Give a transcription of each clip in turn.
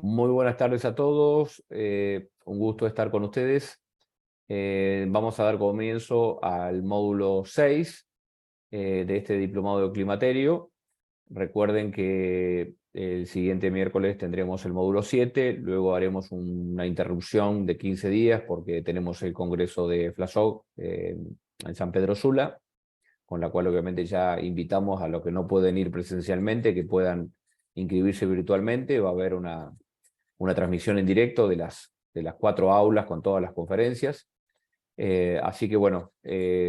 Muy buenas tardes a todos, un gusto estar con ustedes. Vamos a dar comienzo al módulo 6 de este diplomado de climaterio. Recuerden que el siguiente miércoles tendremos el módulo 7, luego haremos una interrupción de 15 días porque tenemos el congreso de FLASOC en San Pedro Sula, con la cual obviamente ya invitamos a los que no pueden ir presencialmente que puedan inscribirse virtualmente. Va a haber una transmisión en directo de las 4 aulas con todas las conferencias. Así que bueno,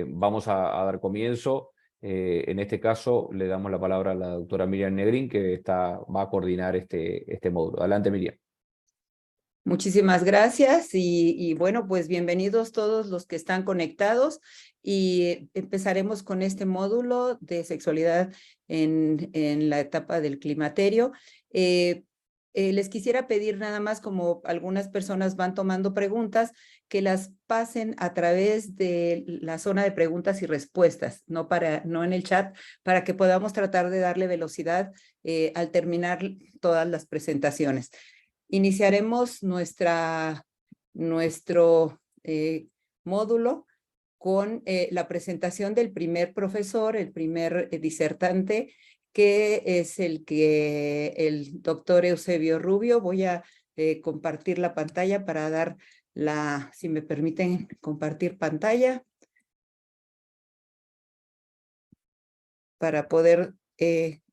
vamos a dar comienzo. En este caso le damos la palabra a la doctora Miriam Negrín, que va a coordinar este módulo. Adelante, Miriam. Muchísimas gracias y bueno, pues bienvenidos todos los que están conectados y empezaremos con este módulo de sexualidad en la etapa del climaterio. Les quisiera pedir nada más, como algunas personas van tomando preguntas, que las pasen a través de la zona de preguntas y respuestas, no en el chat, para que podamos tratar de darle velocidad al terminar todas las presentaciones. Iniciaremos nuestro módulo con la presentación del primer profesor, el primer disertante, que es el doctor Eusebio Rubio. Voy a compartir la pantalla para dar si me permiten compartir pantalla, para poder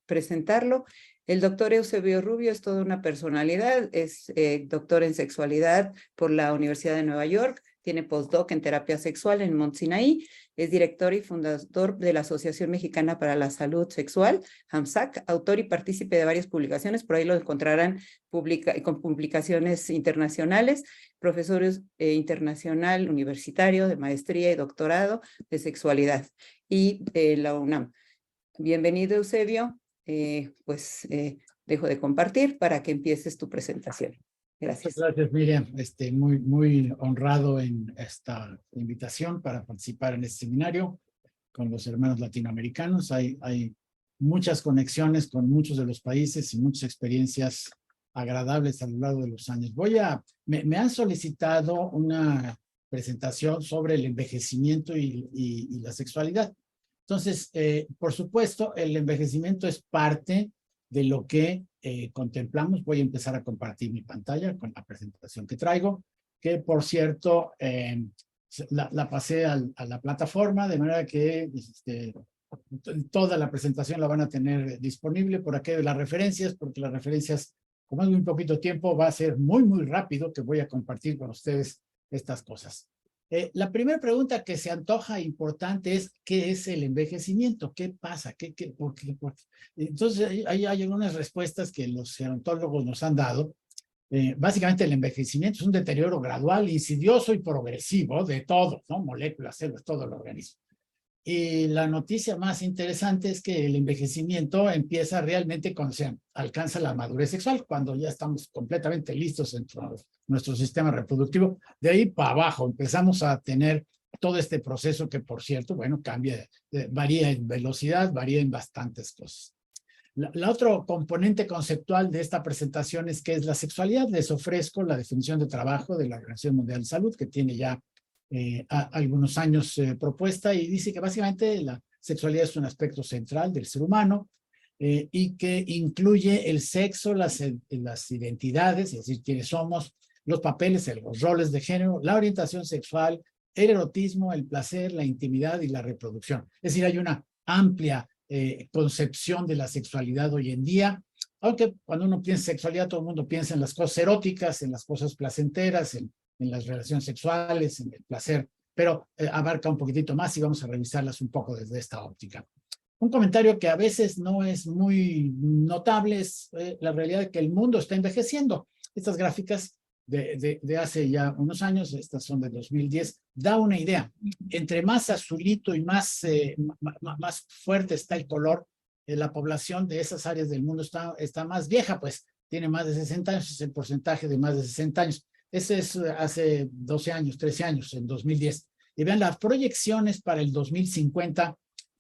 presentarlo. El doctor Eusebio Rubio es toda una personalidad, es doctor en sexualidad por la Universidad de Nueva York, tiene postdoc en terapia sexual en Mont Sinaí, es director y fundador de la Asociación Mexicana para la Salud Sexual, AMSAC, autor y partícipe de varias publicaciones, por ahí lo encontrarán con publicaciones internacionales, profesor internacional universitario de maestría y doctorado de sexualidad y la UNAM. Bienvenido, Eusebio. Dejo de compartir para que empieces tu presentación. Gracias. Muchas gracias, Miriam. Muy honrado en esta invitación para participar en este seminario con los hermanos latinoamericanos. Hay muchas conexiones con muchos de los países y muchas experiencias agradables a lo largo de los años. Me han solicitado una presentación sobre el envejecimiento y la sexualidad. Entonces, por supuesto, el envejecimiento es parte de lo que contemplamos. Voy a empezar a compartir mi pantalla con la presentación que traigo, que por cierto, la pasé a la plataforma, de manera que toda la presentación la van a tener disponible por aquello de las referencias, porque las referencias, como es muy poquito tiempo, va a ser muy porque voy a compartir con ustedes estas cosas. La primera pregunta que se antoja importante es: ¿qué es el envejecimiento? ¿Qué pasa? ¿Por qué? Entonces, hay algunas respuestas que los gerontólogos nos han dado. Básicamente, el envejecimiento es un deterioro gradual, insidioso y progresivo de todo, ¿no? Moléculas, células, todo el organismo. Y la noticia más interesante es que el envejecimiento empieza realmente cuando se alcanza la madurez sexual, cuando ya estamos completamente listos en nuestro sistema reproductivo. De ahí para abajo empezamos a tener todo este proceso que, por cierto, bueno, cambia, varía en velocidad, varía en bastantes cosas. La otro componente conceptual de esta presentación es qué es la sexualidad. Les ofrezco la definición de trabajo de la Organización Mundial de Salud, que tiene ya algunos años propuesta, y dice que básicamente la sexualidad es un aspecto central del ser humano y que incluye el sexo, las identidades, es decir, quiénes somos, los papeles, los roles de género, la orientación sexual, el erotismo, el placer, la intimidad y la reproducción. Es decir, hay una amplia concepción de la sexualidad hoy en día, aunque cuando uno piensa en sexualidad, todo el mundo piensa en las cosas eróticas, en las cosas placenteras, en las relaciones sexuales, en el placer, pero abarca un poquitito más y vamos a revisarlas un poco desde esta óptica. Un comentario que a veces no es muy notable es la realidad de que el mundo está envejeciendo. Estas gráficas de hace ya unos años, estas son de 2010, da una idea. Entre más azulito y más fuerte está el color, la población de esas áreas del mundo está más vieja, pues tiene más de 60 años, es el porcentaje de más de 60 años. Ese es hace 12 años, 13 años, en 2010. Y vean las proyecciones para el 2050,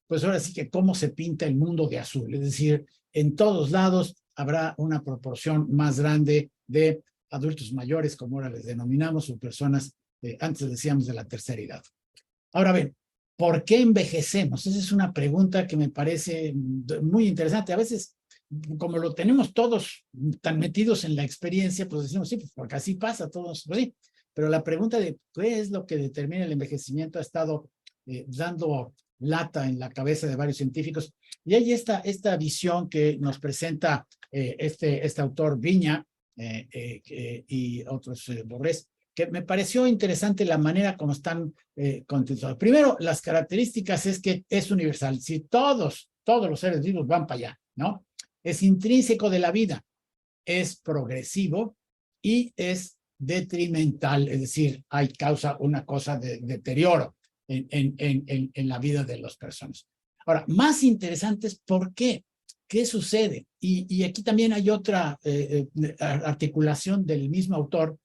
pues ahora sí que cómo se pinta el mundo de azul. Es decir, en todos lados habrá una proporción más grande de adultos mayores, como ahora les denominamos, o personas, antes decíamos, de la tercera edad. Ahora bien, ¿por qué envejecemos? Esa es una pregunta que me parece muy interesante. A veces, como lo tenemos todos tan metidos en la experiencia, pues decimos, sí, pues porque así pasa, todos, pues sí. Pero la pregunta de qué es lo que determina el envejecimiento ha estado dando lata en la cabeza de varios científicos. Y hay esta visión que nos presenta este autor Viña y otros Borrés, que me pareció interesante la manera como están contestados. Primero, las características es que es universal. Si todos los seres vivos van para allá, ¿no? Es intrínseco de la vida, es progresivo y es detrimental, es decir, hay causa una cosa de deterioro en la vida de las personas. Ahora, más interesante es por qué. ¿Qué sucede? Y aquí también hay otra articulación del mismo autor,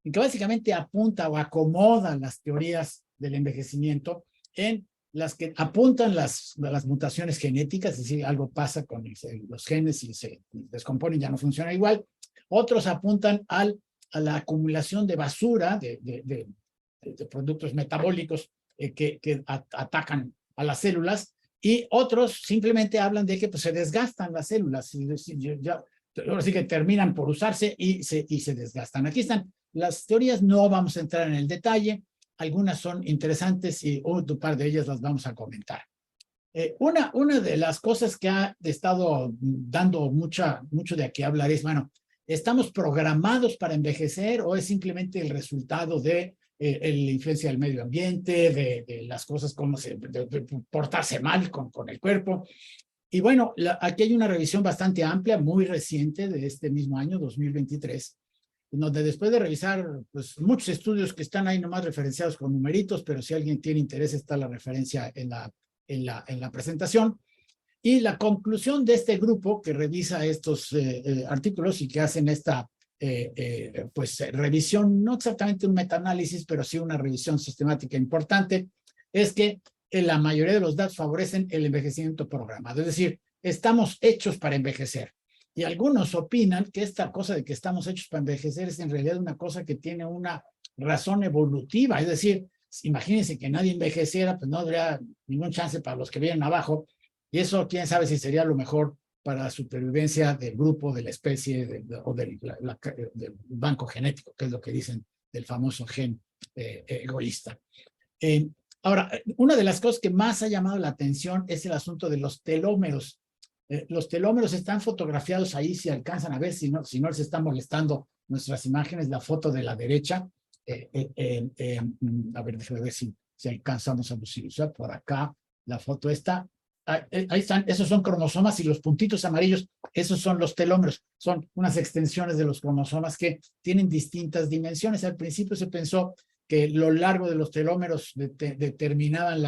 en que básicamente apunta o acomoda las teorías del envejecimiento en las que apuntan las mutaciones genéticas, es decir, algo pasa con los genes y se descomponen, ya no funciona igual. Otros apuntan a la acumulación de basura, de productos metabólicos que atacan a las células, y otros simplemente hablan de que pues, se desgastan las células, ahora sí que terminan por usarse y se desgastan. Aquí están las teorías, no vamos a entrar en el detalle, algunas son interesantes y un par de ellas las vamos a comentar. Una de las cosas que ha estado dando mucho de qué hablar es, bueno, ¿estamos programados para envejecer o es simplemente el resultado de la influencia del medio ambiente, de las cosas como de portarse mal con el cuerpo? Y bueno, aquí hay una revisión bastante amplia, muy reciente, de este mismo año, 2023, donde después de revisar pues, muchos estudios que están ahí nomás referenciados con numeritos, pero si alguien tiene interés está la referencia en la presentación. Y la conclusión de este grupo que revisa estos artículos y que hacen esta pues, revisión, no exactamente un metaanálisis, pero sí una revisión sistemática importante, es que la mayoría de los datos favorecen el envejecimiento programado. Es decir, estamos hechos para envejecer. Y algunos opinan que esta cosa de que estamos hechos para envejecer es en realidad una cosa que tiene una razón evolutiva. Es decir, imagínense que nadie envejeciera, pues no habría ningún chance para los que vienen abajo. Y eso, quién sabe si sería lo mejor para la supervivencia del grupo, de la especie o del banco genético, que es lo que dicen del famoso gen egoísta. Ahora, una de las cosas que más ha llamado la atención es el asunto de los telómeros. Los telómeros están fotografiados ahí, si alcanzan a ver, si no les está molestando nuestras imágenes, la foto de la derecha. A ver, déjame ver si alcanzamos a visualizar por acá la foto esta. Ahí están, esos son cromosomas y los puntitos amarillos, esos son los telómeros, son unas extensiones de los cromosomas que tienen distintas dimensiones. Al principio se pensó que lo largo de los telómeros determinaban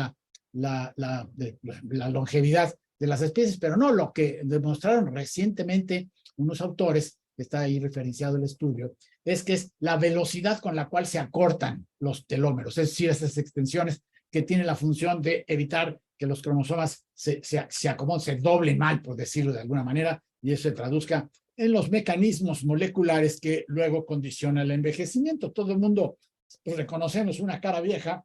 la longevidad de las especies, pero no, lo que demostraron recientemente unos autores, que está ahí referenciado el estudio, es que es la velocidad con la cual se acortan los telómeros, es decir, esas extensiones que tienen la función de evitar que los cromosomas se acomoden, se doblen mal, por decirlo de alguna manera, y eso se traduzca en los mecanismos moleculares que luego condicionan el envejecimiento. Todo el mundo reconocemos una cara vieja,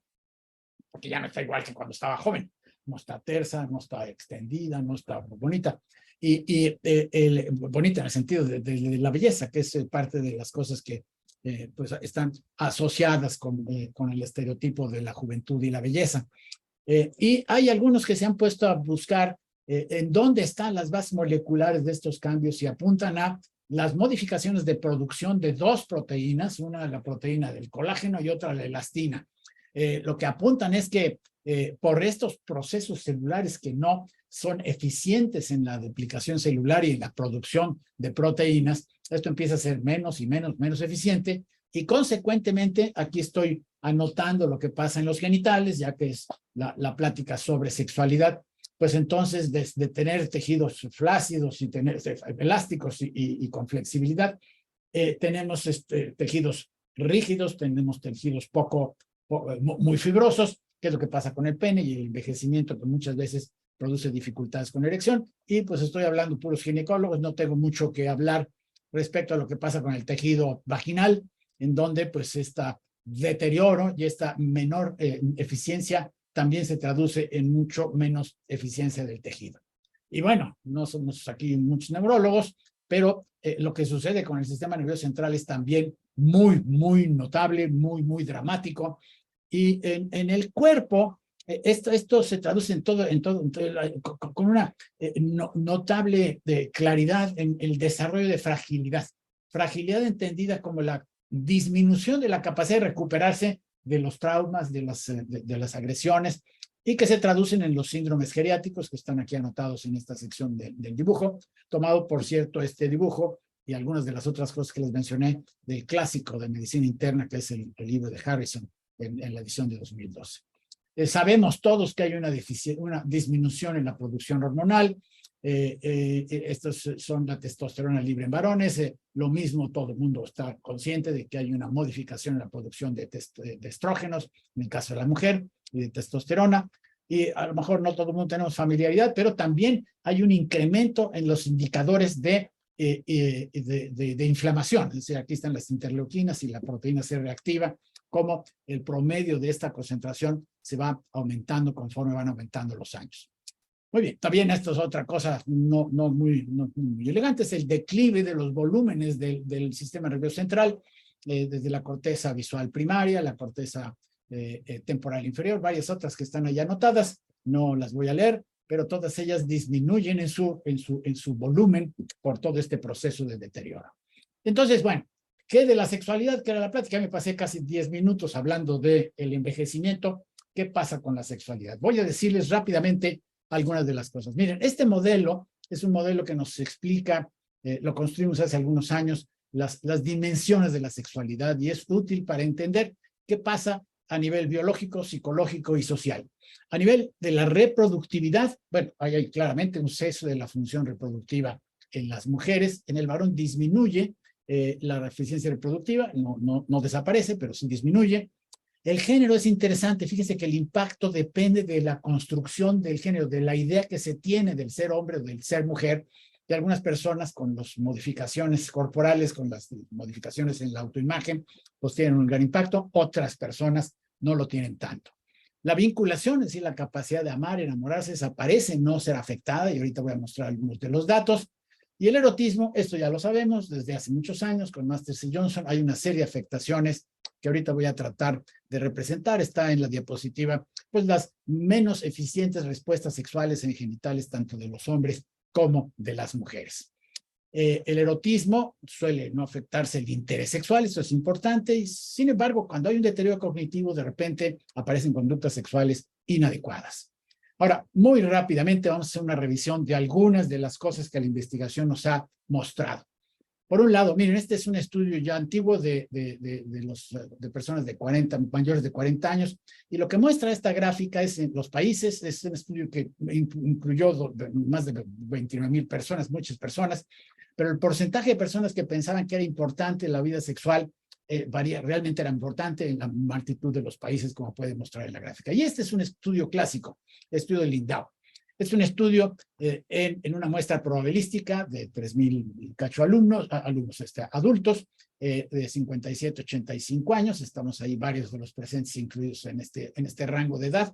porque ya no está igual que cuando estaba joven. No está tersa, no está extendida, no está bonita. Bonita en el sentido de la belleza, que es parte de las cosas que pues están asociadas con el estereotipo de la juventud y la belleza. Y hay algunos que se han puesto a buscar en dónde están las bases moleculares de estos cambios y apuntan a las modificaciones de producción de dos proteínas, una la proteína del colágeno y otra la elastina. Lo que apuntan es que por estos procesos celulares que no son eficientes en la duplicación celular y en la producción de proteínas, esto empieza a ser menos y menos eficiente, y consecuentemente aquí estoy anotando lo que pasa en los genitales, ya que es la plática sobre sexualidad. Pues entonces de tener tejidos flácidos y tener elásticos y con flexibilidad, tenemos tejidos rígidos, tenemos tejidos muy fibrosos, que es lo que pasa con el pene y el envejecimiento, que muchas veces produce dificultades con erección. Y pues estoy hablando puros ginecólogos, no tengo mucho que hablar respecto a lo que pasa con el tejido vaginal, en donde pues este deterioro y esta menor eficiencia también se traduce en mucho menos eficiencia del tejido. Y bueno, no somos aquí muchos neurólogos, pero lo que sucede con el sistema nervioso central es también muy notable, muy dramático. Y en el cuerpo, esto se traduce con una notable claridad en el desarrollo de fragilidad. Fragilidad entendida como la disminución de la capacidad de recuperarse de los traumas, de las agresiones, y que se traducen en los síndromes geriátricos que están aquí anotados en esta sección del dibujo, tomado, por cierto, este dibujo y algunas de las otras cosas que les mencioné del clásico de medicina interna, que es el libro de Harrison en la edición de 2012. Sabemos todos que hay una disminución en la producción hormonal. Estos son la testosterona libre en varones. Lo mismo, todo el mundo está consciente de que hay una modificación en la producción de estrógenos, en el caso de la mujer, y de testosterona. Y a lo mejor no todo el mundo tenemos familiaridad, pero también hay un incremento en los indicadores de inflamación. Es decir, aquí están las interleuquinas y la proteína C reactiva, como el promedio de esta concentración se va aumentando conforme van aumentando los años. Muy bien, también esto es otra cosa no muy elegante, es el declive de los volúmenes del sistema nervioso central, desde la corteza visual primaria, la corteza temporal inferior, varias otras que están ahí anotadas, no las voy a leer, pero todas ellas disminuyen en su volumen por todo este proceso de deterioro. Entonces, bueno, ¿qué de la sexualidad? Que era la plática, me pasé casi 10 minutos hablando del envejecimiento. ¿Qué pasa con la sexualidad? Voy a decirles rápidamente algunas de las cosas. Miren, este modelo es un modelo que nos explica, lo construimos hace algunos años, las dimensiones de la sexualidad, y es útil para entender qué pasa a nivel biológico, psicológico y social. A nivel de la reproductividad, bueno, hay claramente un cese de la función reproductiva en las mujeres. En el varón disminuye la eficiencia reproductiva, no desaparece, pero sí disminuye. El género es interesante, fíjense que el impacto depende de la construcción del género, de la idea que se tiene del ser hombre o del ser mujer, de algunas personas con las modificaciones corporales, con las modificaciones en la autoimagen, pues tienen un gran impacto, otras personas no lo tienen tanto. La vinculación, es decir, la capacidad de amar, enamorarse, desaparece, no será afectada, y ahorita voy a mostrar algunos de los datos. Y el erotismo, esto ya lo sabemos, desde hace muchos años, con Masters y Johnson, hay una serie de afectaciones que ahorita voy a tratar de representar. Está en la diapositiva, pues las menos eficientes respuestas sexuales en genitales, tanto de los hombres como de las mujeres. El erotismo suele no afectarse el interés sexual, eso es importante, y sin embargo, cuando hay un deterioro cognitivo, de repente aparecen conductas sexuales inadecuadas. Ahora, muy rápidamente vamos a hacer una revisión de algunas de las cosas que la investigación nos ha mostrado. Por un lado, miren, este es un estudio ya antiguo de personas de mayores de 40 años, y lo que muestra esta gráfica es en los países, es un estudio que incluyó más de 29,000 personas, muchas personas, pero el porcentaje de personas que pensaban que era importante la vida sexual realmente era importante en la multitud de los países, como puede mostrar en la gráfica. Y este es un estudio clásico, el estudio de Lindau. Es un estudio en una muestra probabilística de 3,000 cacho adultos de 57 a 85 años. Estamos ahí varios de los presentes incluidos en este rango de edad,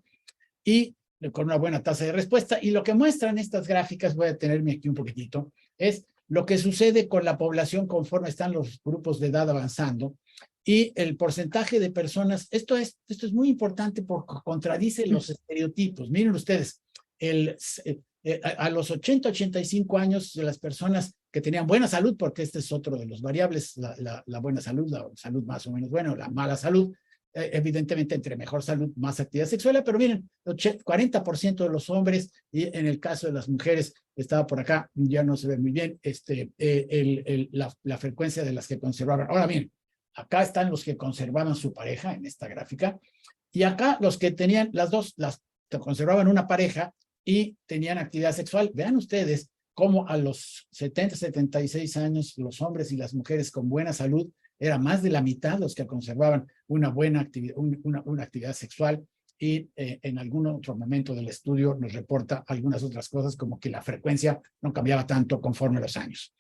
y con una buena tasa de respuesta. Y lo que muestran estas gráficas, voy a detenerme aquí un poquitito, es lo que sucede con la población conforme están los grupos de edad avanzando, y el porcentaje de personas. Esto es muy importante porque contradice los estereotipos. Miren ustedes, a los 80, 85 años, de las personas que tenían buena salud, porque este es otro de los variables, la buena salud, la salud más o menos buena, o la mala salud, evidentemente entre mejor salud, más actividad sexual, pero miren, 40% de los hombres, y en el caso de las mujeres, estaba por acá, ya no se ve muy bien, la frecuencia de las que conservaban. Ahora miren, acá están los que conservaban su pareja en esta gráfica, y acá los que tenían las que conservaban una pareja y tenían actividad sexual. Vean ustedes cómo a los 70, 76 años, los hombres y las mujeres con buena salud, era más de la mitad los que conservaban una buena actividad, una actividad sexual, y en algún otro momento del estudio nos reporta algunas otras cosas, como que la frecuencia no cambiaba tanto conforme los años.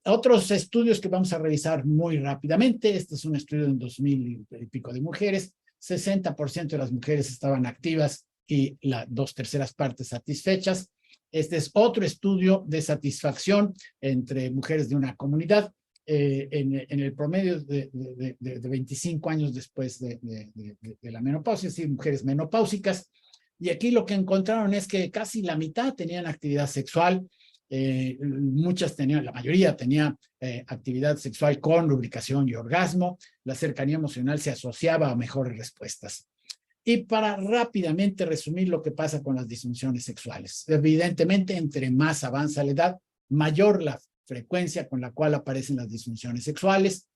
Otros estudios que vamos a revisar muy rápidamente. Este es un estudio en 2000 y pico de mujeres. 60% de las mujeres estaban activas y las 2/3 partes satisfechas. Este es otro estudio de satisfacción entre mujeres de una comunidad en el promedio de 25 años después de la menopausia, es decir, mujeres menopáusicas. Y aquí lo que encontraron es que casi la mitad tenían actividad sexual. Muchas tenían, la mayoría tenía actividad sexual con lubricación y orgasmo. La cercanía emocional se asociaba a mejores respuestas. Y para rápidamente resumir lo que pasa con las disfunciones sexuales. Evidentemente, entre más avanza la edad, mayor la frecuencia con la cual aparecen las disfunciones sexuales,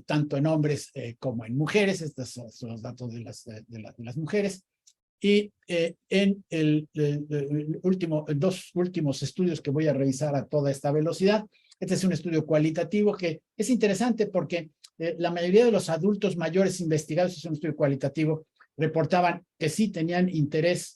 tanto en hombres como en mujeres. Estos son los datos de las mujeres. Y en dos últimos estudios que voy a revisar a toda esta velocidad, este es un estudio cualitativo que es interesante porque la mayoría de los adultos mayores investigados, es un estudio cualitativo, reportaban que sí tenían interés,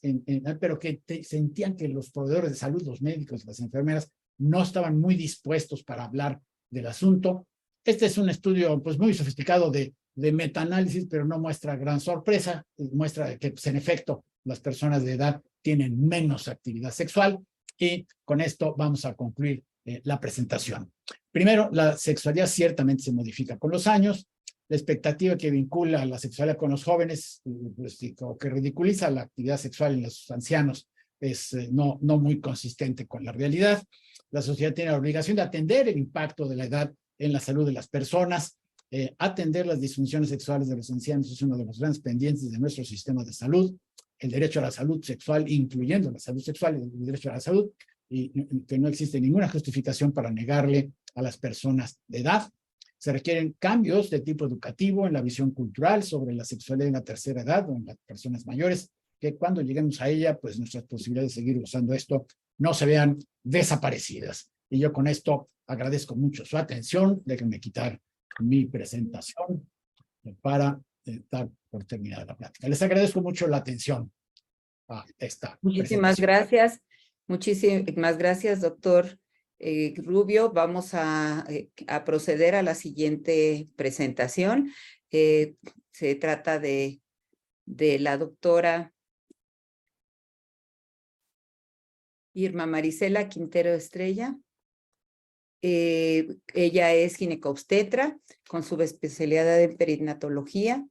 pero que sentían que los proveedores de salud, los médicos, las enfermeras, no estaban muy dispuestos para hablar del asunto. Este es un estudio pues, muy sofisticado de metaanálisis, pero no muestra gran sorpresa. Muestra que pues, en efecto las personas de edad tienen menos actividad sexual. Y con esto vamos a concluir la presentación. Primero, la sexualidad ciertamente se modifica con los años. La expectativa que vincula la sexualidad con los jóvenes pues, o que ridiculiza la actividad sexual en los ancianos es no muy consistente con la realidad. La sociedad tiene la obligación de atender el impacto de la edad en la salud de las personas. Atender las disfunciones sexuales de los ancianos es uno de los grandes pendientes de nuestro sistema de salud. El derecho a la salud sexual, incluyendo la salud sexual, el derecho a la salud, y que no existe ninguna justificación para negarle a las personas de edad. Se requieren cambios de tipo educativo en la visión cultural sobre la sexualidad en la tercera edad o en las personas mayores, que cuando lleguemos a ella, pues nuestras posibilidades de seguir usando esto no se vean desaparecidas. Y yo con esto agradezco mucho su atención. Déjenme quitar mi presentación para dar por terminada la plática. Les agradezco mucho la atención a esta Muchísimas presentación. gracias. Muchísimas gracias, doctor Rubio. Vamos a proceder a la siguiente presentación. Se trata de la doctora Irma Marisela Quintero Estrella. Ella es ginecobstetra con subespecialidad en perinatología.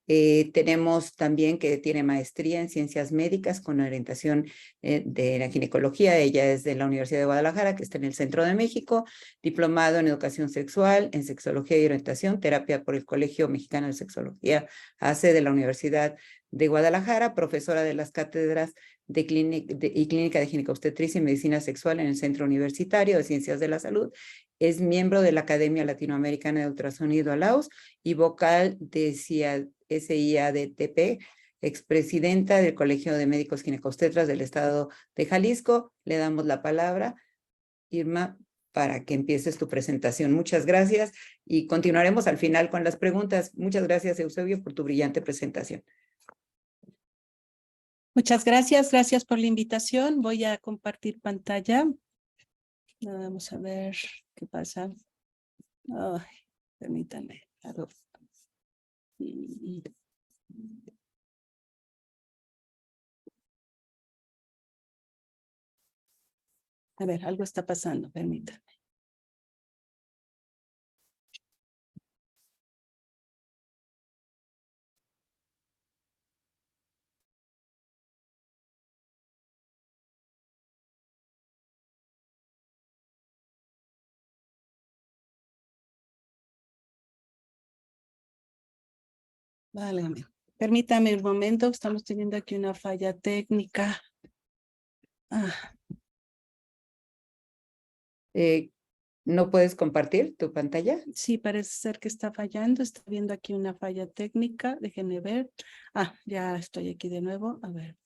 Tenemos también que tiene maestría en ciencias médicas con orientación de la ginecología. Ella es de la Universidad de Guadalajara, que está en el centro de México, diplomado en educación sexual, en sexología y orientación, terapia por el Colegio Mexicano de Sexología, AC de la Universidad de Guadalajara, profesora de las cátedras y clínica de ginecobstetricia y medicina sexual en el Centro Universitario de Ciencias de la Salud. Es miembro de la Academia Latinoamericana de Ultrasonido ALAUS y vocal de SIADTP, expresidenta del Colegio de Médicos Ginecobstetras del Estado de Jalisco. Le damos la palabra, Irma, para que empieces tu presentación. Muchas gracias y continuaremos al final con las preguntas. Muchas gracias, Eusebio, por tu brillante presentación. Muchas gracias, gracias por la invitación. Voy a compartir pantalla. Vamos a ver qué pasa. Ay, permítanme. A ver, algo está pasando, permítanme. Válgame. Permítame un momento, estamos teniendo aquí una falla técnica. ¿No puedes compartir tu pantalla? Sí, parece ser que está fallando. Está viendo aquí una falla técnica. Déjenme ver. Ya estoy aquí de nuevo. A ver.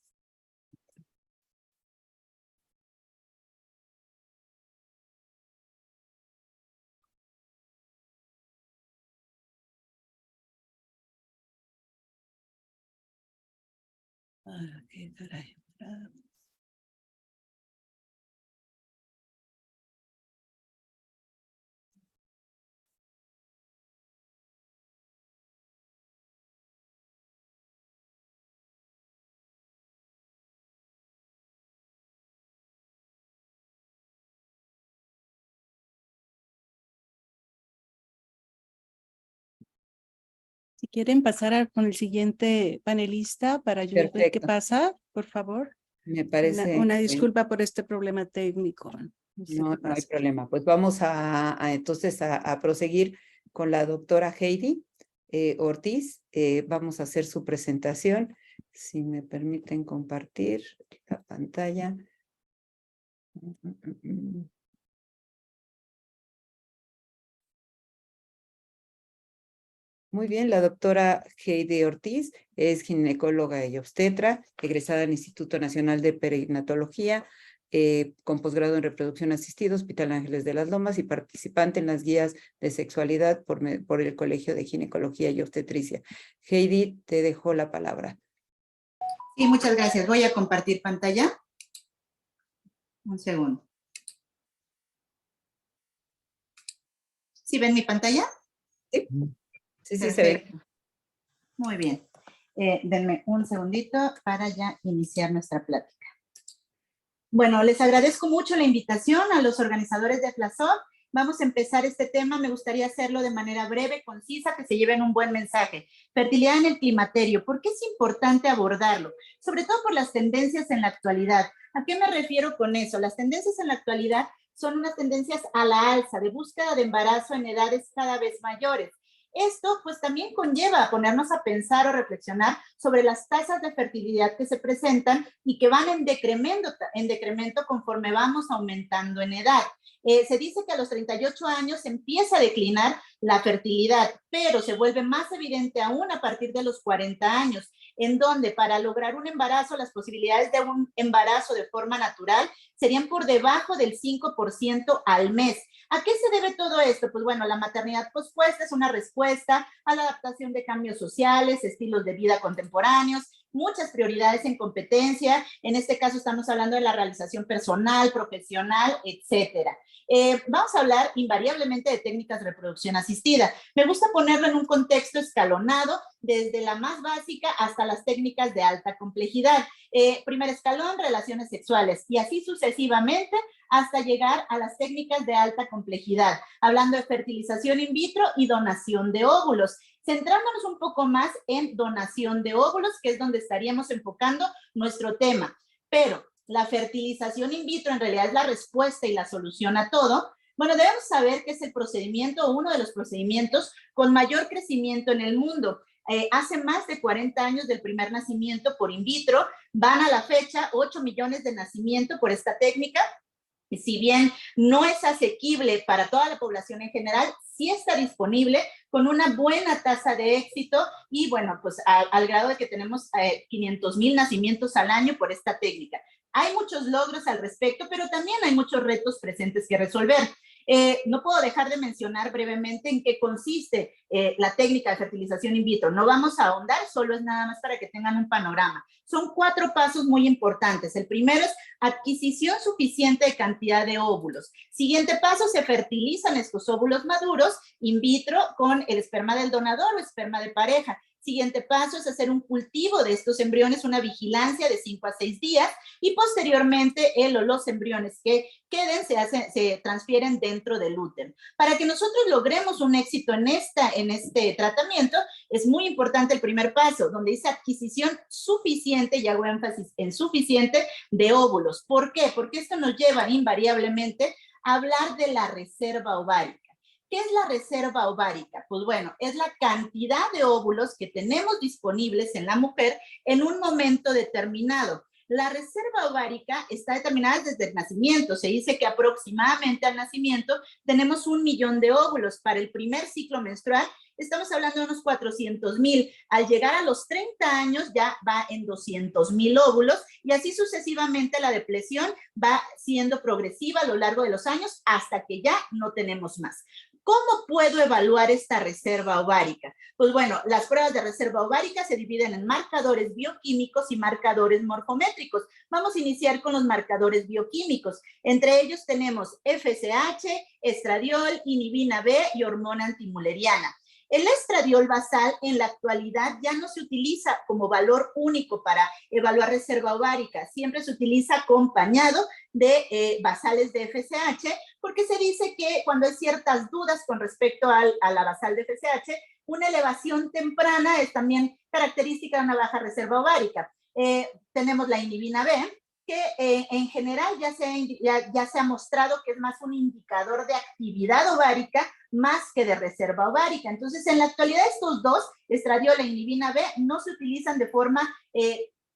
Qué caray. Si quieren pasar con el siguiente panelista para yo ver qué Perfecto. pasa, por favor. Me parece. Una disculpa por este problema técnico. No sé No, qué no hay pasa. problema. Pues vamos entonces a proseguir con la doctora Heidi Ortiz. Vamos a hacer su presentación. Si me permiten compartir la pantalla. Muy bien, la doctora Heidi Ortiz es ginecóloga y obstetra, egresada del Instituto Nacional de Perinatología, con posgrado en reproducción asistida, Hospital Ángeles de las Lomas, y participante en las guías de sexualidad por el Colegio de Ginecología y Obstetricia. Heidi, te dejo la palabra. Sí, muchas gracias. Voy a compartir pantalla. Un segundo. ¿Sí ven mi pantalla? Sí, sí, se ve. Perfecto. Muy bien. Denme un segundito para ya iniciar nuestra plática. Bueno, les agradezco mucho la invitación a los organizadores de FLASOP. Vamos a empezar este tema. Me gustaría hacerlo de manera breve, concisa, que se lleven un buen mensaje. Fertilidad en el climaterio. ¿Por qué es importante abordarlo? Sobre todo por las tendencias en la actualidad. ¿A qué me refiero con eso? Las tendencias en la actualidad son unas tendencias a la alza, de búsqueda de embarazo en edades cada vez mayores. Esto pues también conlleva a ponernos a pensar o reflexionar sobre las tasas de fertilidad que se presentan y que van en decremento conforme vamos aumentando en edad. Se dice que a los 38 años empieza a declinar la fertilidad, pero se vuelve más evidente aún a partir de los 40 años, en donde para lograr un embarazo, las posibilidades de un embarazo de forma natural serían por debajo del 5% al mes. ¿A qué se debe todo esto? Pues bueno, la maternidad pospuesta es una respuesta a la adaptación de cambios sociales, estilos de vida contemporáneos, muchas prioridades en competencia. En este caso estamos hablando de la realización personal, profesional, etcétera. Vamos a hablar invariablemente de técnicas de reproducción asistida. Me gusta ponerlo en un contexto escalonado, desde la más básica hasta las técnicas de alta complejidad. Primer escalón, relaciones sexuales, y así sucesivamente hasta llegar a las técnicas de alta complejidad, hablando de fertilización in vitro y donación de óvulos. Centrándonos un poco más en donación de óvulos, que es donde estaríamos enfocando nuestro tema. Pero la fertilización in vitro en realidad es la respuesta y la solución a todo. Bueno, debemos saber que es el procedimiento, uno de los procedimientos con mayor crecimiento en el mundo. Hace más de 40 años del primer nacimiento por in vitro, van a la fecha 8 millones de nacimientos por esta técnica. Y si bien no es asequible para toda la población en general, sí está disponible con una buena tasa de éxito y bueno, pues al grado de que tenemos 500,000 nacimientos al año por esta técnica. Hay muchos logros al respecto, pero también hay muchos retos presentes que resolver. No puedo dejar de mencionar brevemente en qué consiste la técnica de fertilización in vitro. No vamos a ahondar, solo es nada más para que tengan un panorama. Son 4 pasos muy importantes. El primero es adquisición suficiente de cantidad de óvulos. Siguiente paso, se fertilizan estos óvulos maduros in vitro con el esperma del donador o esperma de pareja. Siguiente paso es hacer un cultivo de estos embriones, una vigilancia de 5 a 6 días y posteriormente él o los embriones que queden se transfieren dentro del útero. Para que nosotros logremos un éxito en este tratamiento, es muy importante el primer paso, donde dice adquisición suficiente, y hago énfasis en suficiente, de óvulos. ¿Por qué? Porque esto nos lleva invariablemente a hablar de la reserva ovárica. ¿Qué es la reserva ovárica? Pues bueno, es la cantidad de óvulos que tenemos disponibles en la mujer en un momento determinado. La reserva ovárica está determinada desde el nacimiento. Se dice que aproximadamente al nacimiento tenemos 1 millón de óvulos. Para el primer ciclo menstrual estamos hablando de unos 400,000. Al llegar a los 30 años ya va en 200,000 óvulos y así sucesivamente la depleción va siendo progresiva a lo largo de los años hasta que ya no tenemos más. ¿Cómo puedo evaluar esta reserva ovárica? Pues bueno, las pruebas de reserva ovárica se dividen en marcadores bioquímicos y marcadores morfométricos. Vamos a iniciar con los marcadores bioquímicos. Entre ellos tenemos FSH, estradiol, inhibina B y hormona antimuleriana. El estradiol basal en la actualidad ya no se utiliza como valor único para evaluar reserva ovárica, siempre se utiliza acompañado de basales de FSH, porque se dice que cuando hay ciertas dudas con respecto a la basal de FSH, una elevación temprana es también característica de una baja reserva ovárica. Tenemos la inhibina B, que en general ya se ha mostrado que es más un indicador de actividad ovárica más que de reserva ovárica. Entonces, en la actualidad estos dos, estradiol e inhibina B, no se utilizan de forma,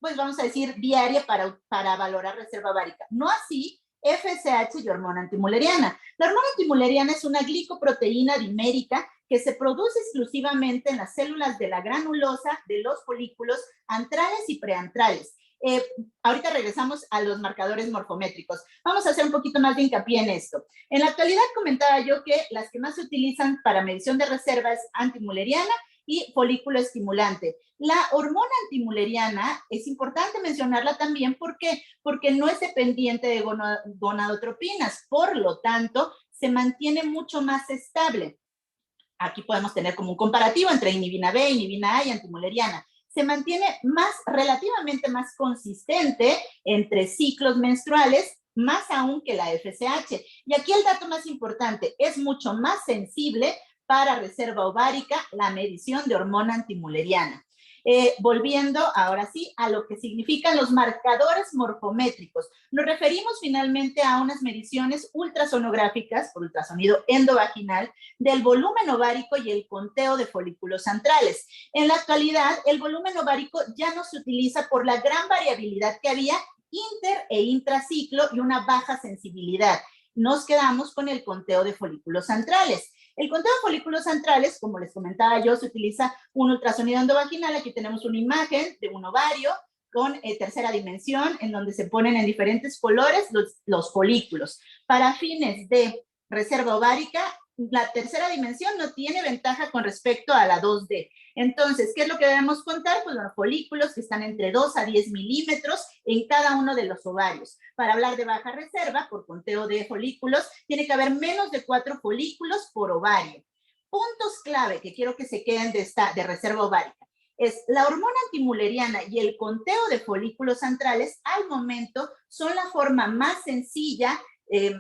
pues vamos a decir, diaria para valorar reserva ovárica. No así FSH y hormona antimuleriana. La hormona antimuleriana es una glicoproteína dimérica que se produce exclusivamente en las células de la granulosa de los folículos antrales y preantrales. Ahorita regresamos a los marcadores morfométricos. Vamos a hacer un poquito más de hincapié en esto. En la actualidad comentaba yo que las que más se utilizan para medición de reserva es antimuleriana y folículo estimulante. La hormona antimuleriana es importante mencionarla también porque no es dependiente de gonadotropinas, por lo tanto, se mantiene mucho más estable. Aquí podemos tener como un comparativo entre inhibina B, inhibina A y antimuleriana. Se mantiene relativamente más consistente entre ciclos menstruales, más aún que la FSH. Y aquí el dato más importante, es mucho más sensible para reserva ovárica la medición de hormona antimuleriana. Volviendo ahora sí a lo que significan los marcadores morfométricos. Nos referimos finalmente a unas mediciones ultrasonográficas por ultrasonido endovaginal del volumen ovárico y el conteo de folículos antrales. En la actualidad, el volumen ovárico ya no se utiliza por la gran variabilidad que había inter e intraciclo y una baja sensibilidad. Nos quedamos con el conteo de folículos antrales. El conteo de folículos centrales, como les comentaba yo, se utiliza un ultrasonido endovaginal. Aquí tenemos una imagen de un ovario con tercera dimensión, en donde se ponen en diferentes colores los folículos. Para fines de reserva ovárica, la tercera dimensión no tiene ventaja con respecto a la 2D. Entonces, ¿qué es lo que debemos contar? Pues los folículos que están entre 2 a 10 milímetros en cada uno de los ovarios. Para hablar de baja reserva, por conteo de folículos, tiene que haber menos de 4 folículos por ovario. Puntos clave que quiero que se queden de reserva ovárica es la hormona antimuleriana y el conteo de folículos centrales al momento son la forma más sencilla,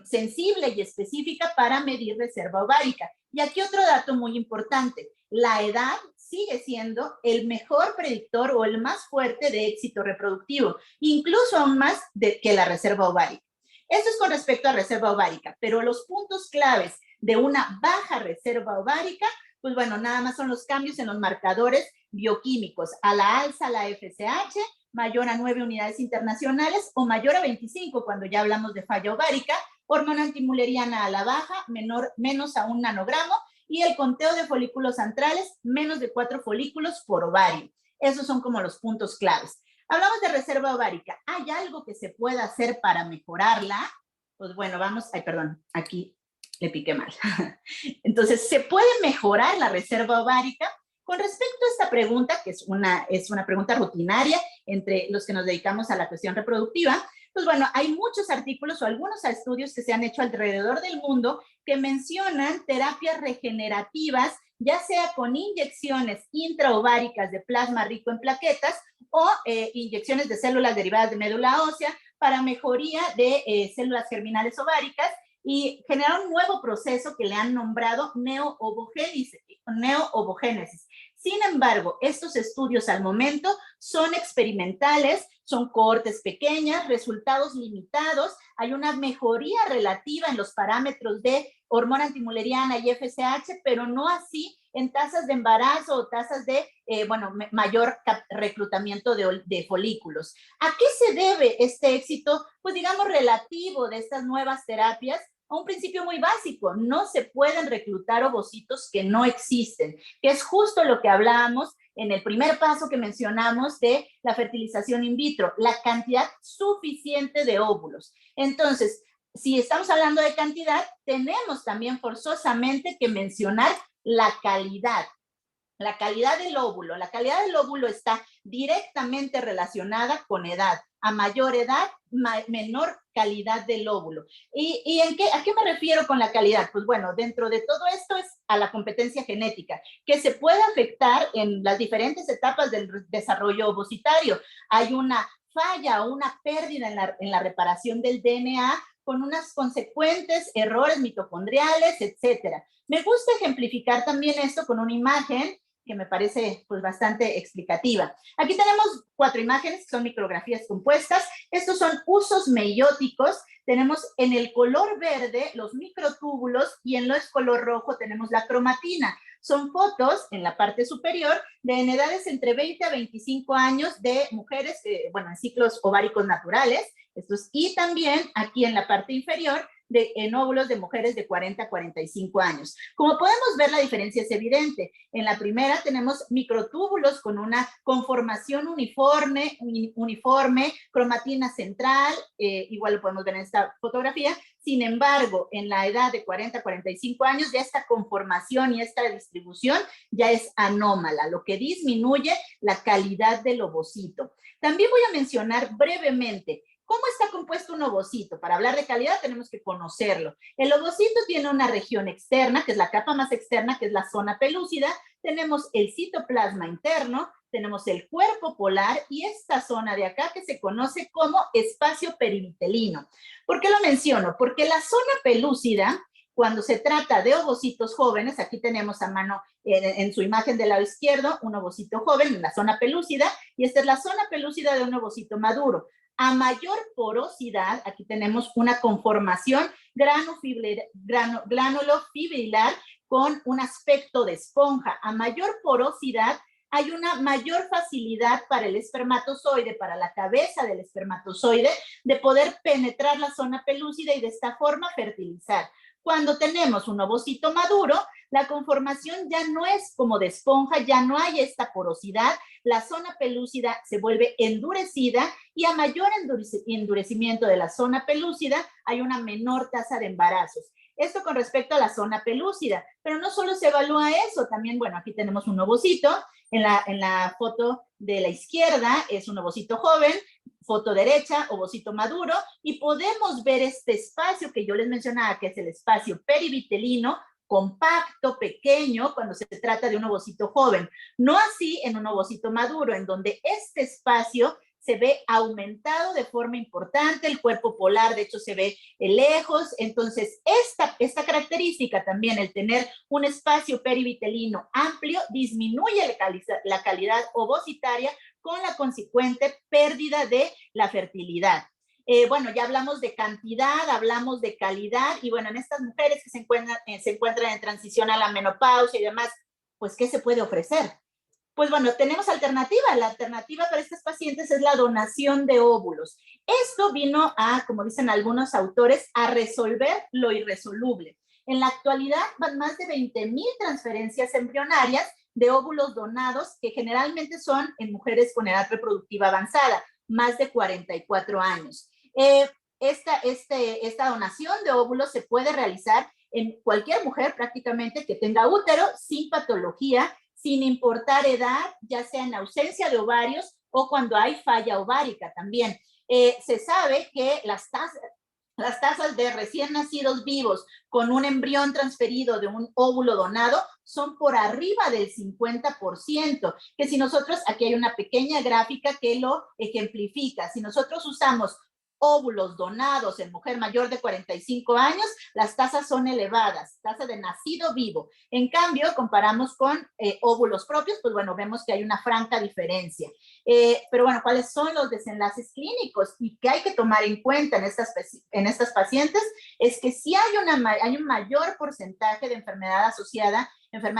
sensible y específica para medir reserva ovárica. Y aquí otro dato muy importante, la edad sigue siendo el mejor predictor o el más fuerte de éxito reproductivo, incluso aún más que la reserva ovárica. Eso es con respecto a reserva ovárica, pero los puntos claves de una baja reserva ovárica, pues bueno, nada más son los cambios en los marcadores bioquímicos, a la alza la FSH, mayor a 9 unidades internacionales o mayor a 25 cuando ya hablamos de falla ovárica, hormona antimuleriana a la baja, menos a 1 nanogramo, y el conteo de folículos centrales, menos de 4 folículos por ovario. Esos son como los puntos claves. Hablamos de reserva ovárica. ¿Hay algo que se pueda hacer para mejorarla? Pues bueno, vamos, aquí le piqué mal. Entonces, ¿se puede mejorar la reserva ovárica? Con respecto a esta pregunta, que es una pregunta rutinaria entre los que nos dedicamos a la cuestión reproductiva, pues bueno, hay muchos artículos o algunos estudios que se han hecho alrededor del mundo que mencionan terapias regenerativas, ya sea con inyecciones intraováricas de plasma rico en plaquetas o inyecciones de células derivadas de médula ósea para mejoría de células germinales ováricas y generar un nuevo proceso que le han nombrado neoovogénesis. Sin embargo, estos estudios al momento son experimentales, son cohortes pequeñas, resultados limitados, hay una mejoría relativa en los parámetros de hormona antimuleriana y FSH, pero no así en tasas de embarazo o tasas de, mayor reclutamiento de folículos. ¿A qué se debe este éxito, pues digamos, relativo de estas nuevas terapias? A un principio muy básico, no se pueden reclutar ovocitos que no existen, que es justo lo que hablábamos en el primer paso que mencionamos de la fertilización in vitro, la cantidad suficiente de óvulos. Entonces, si estamos hablando de cantidad, tenemos también forzosamente que mencionar la calidad. La calidad del óvulo. La calidad del óvulo está directamente relacionada con edad. A mayor edad, menor calidad del óvulo. ¿Y a qué me refiero con la calidad? Pues bueno, dentro de todo esto es a la competencia genética, que se puede afectar en las diferentes etapas del desarrollo ovocitario. Hay una falla o una pérdida en la reparación del DNA con unos consecuentes errores mitocondriales, etcétera. Me gusta ejemplificar también esto con una imagen que me parece pues bastante explicativa. Aquí tenemos 4 imágenes que son micrografías compuestas. Estos son usos meióticos. Tenemos en el color verde los microtúbulos y en el color rojo tenemos la cromatina. Son fotos en la parte superior en edades entre 20 a 25 años de mujeres, bueno, en ciclos ováricos naturales. Y también aquí en la parte inferior en óvulos de mujeres de 40 a 45 años. Como podemos ver, la diferencia es evidente. En la primera tenemos microtúbulos con una conformación uniforme, cromatina central, igual lo podemos ver en esta fotografía. Sin embargo, en la edad de 40 a 45 años, ya esta conformación y esta distribución ya es anómala, lo que disminuye la calidad del ovocito. También voy a mencionar brevemente ¿cómo está compuesto un ovocito? Para hablar de calidad tenemos que conocerlo. El ovocito tiene una región externa, que es la capa más externa, que es la zona pelúcida. Tenemos el citoplasma interno, tenemos el cuerpo polar y esta zona de acá que se conoce como espacio perivitelino. ¿Por qué lo menciono? Porque la zona pelúcida, cuando se trata de ovocitos jóvenes, aquí tenemos a mano en su imagen del lado izquierdo un ovocito joven en la zona pelúcida y esta es la zona pelúcida de un ovocito maduro. A mayor porosidad, aquí tenemos una conformación granulofibrilar con un aspecto de esponja. A mayor porosidad, hay una mayor facilidad para el espermatozoide, para la cabeza del espermatozoide, de poder penetrar la zona pelúcida y de esta forma fertilizar. Cuando tenemos un ovocito maduro, la conformación ya no es como de esponja, ya no hay esta porosidad, la zona pelúcida se vuelve endurecida y a mayor endurecimiento de la zona pelúcida hay una menor tasa de embarazos. Esto con respecto a la zona pelúcida, pero no solo se evalúa eso, también, bueno, aquí tenemos un ovocito, en la foto de la izquierda es un ovocito joven, foto derecha, ovocito maduro, y podemos ver este espacio que yo les mencionaba, que es el espacio perivitelino, compacto, pequeño, cuando se trata de un ovocito joven. No así en un ovocito maduro, en donde este espacio se ve aumentado de forma importante, el cuerpo polar de hecho se ve lejos, entonces esta característica también, el tener un espacio perivitelino amplio, disminuye la calidad ovocitaria con la consecuente pérdida de la fertilidad. Bueno, ya hablamos de cantidad, hablamos de calidad, y bueno, en estas mujeres que se encuentran en transición a la menopausia y demás, pues, ¿qué se puede ofrecer? Pues bueno, tenemos alternativa. La alternativa para estas pacientes es la donación de óvulos. Esto vino a, como dicen algunos autores, a resolver lo irresoluble. En la actualidad van más de 20,000 transferencias embrionarias de óvulos donados que generalmente son en mujeres con edad reproductiva avanzada, más de 44 años. Esta donación de óvulos se puede realizar en cualquier mujer prácticamente que tenga útero sin patología, sin importar edad, ya sea en ausencia de ovarios o cuando hay falla ovárica también. Se sabe que las tasas de recién nacidos vivos con un embrión transferido de un óvulo donado son por arriba del 50%, que si nosotros, aquí hay una pequeña gráfica que lo ejemplifica, si nosotros usamos óvulos donados en mujer mayor de 45 años, las tasas son elevadas, tasa de nacido vivo. En cambio, comparamos con óvulos propios, pues bueno, vemos que hay una franca diferencia. Pero bueno, ¿cuáles son los desenlaces clínicos? Y que hay que tomar en cuenta en estas pacientes es que sí hay un mayor porcentaje de enfermedad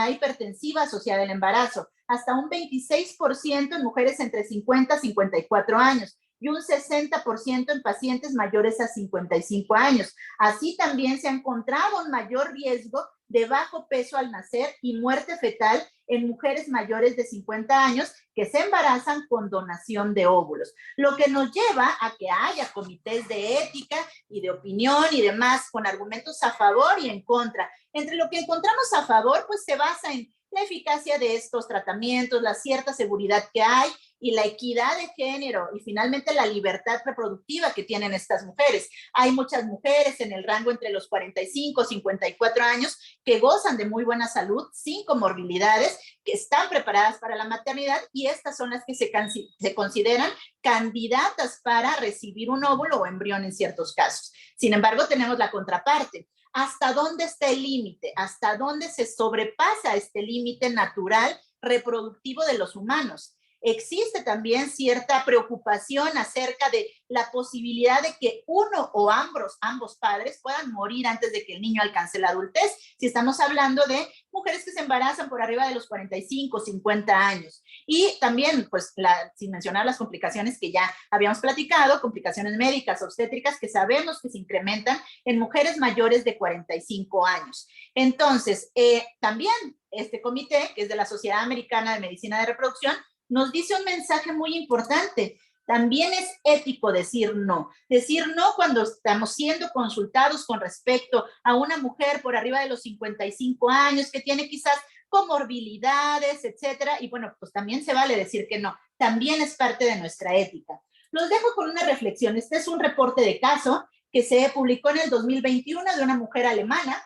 hipertensiva asociada al embarazo, hasta un 26% en mujeres entre 50 y 54 años. y un 60% en pacientes mayores a 55 años. Así también se ha encontrado un mayor riesgo de bajo peso al nacer y muerte fetal en mujeres mayores de 50 años que se embarazan con donación de óvulos, lo que nos lleva a que haya comités de ética y de opinión y demás con argumentos a favor y en contra. Entre lo que encontramos a favor, pues se basa en la eficacia de estos tratamientos, la cierta seguridad que hay y la equidad de género y finalmente la libertad reproductiva que tienen estas mujeres. Hay muchas mujeres en el rango entre los 45 y 54 años que gozan de muy buena salud, sin comorbilidades, que están preparadas para la maternidad y estas son las que se consideran candidatas para recibir un óvulo o embrión en ciertos casos. Sin embargo, tenemos la contraparte. ¿Hasta dónde está el límite? ¿Hasta dónde se sobrepasa este límite natural reproductivo de los humanos? Existe también cierta preocupación acerca de la posibilidad de que uno o ambos padres puedan morir antes de que el niño alcance la adultez, si estamos hablando de mujeres que se embarazan por arriba de los 45, 50 años. Y también, pues, sin mencionar las complicaciones que ya habíamos platicado, complicaciones médicas, obstétricas, que sabemos que se incrementan en mujeres mayores de 45 años. Entonces, también este comité, que es de la Sociedad Americana de Medicina de Reproducción, nos dice un mensaje muy importante. También es ético decir no. Decir no cuando estamos siendo consultados con respecto a una mujer por arriba de los 55 años que tiene quizás comorbilidades, etcétera. Y bueno, pues también se vale decir que no. También es parte de nuestra ética. Los dejo con una reflexión. Este es un reporte de caso que se publicó en el 2021 de una mujer alemana,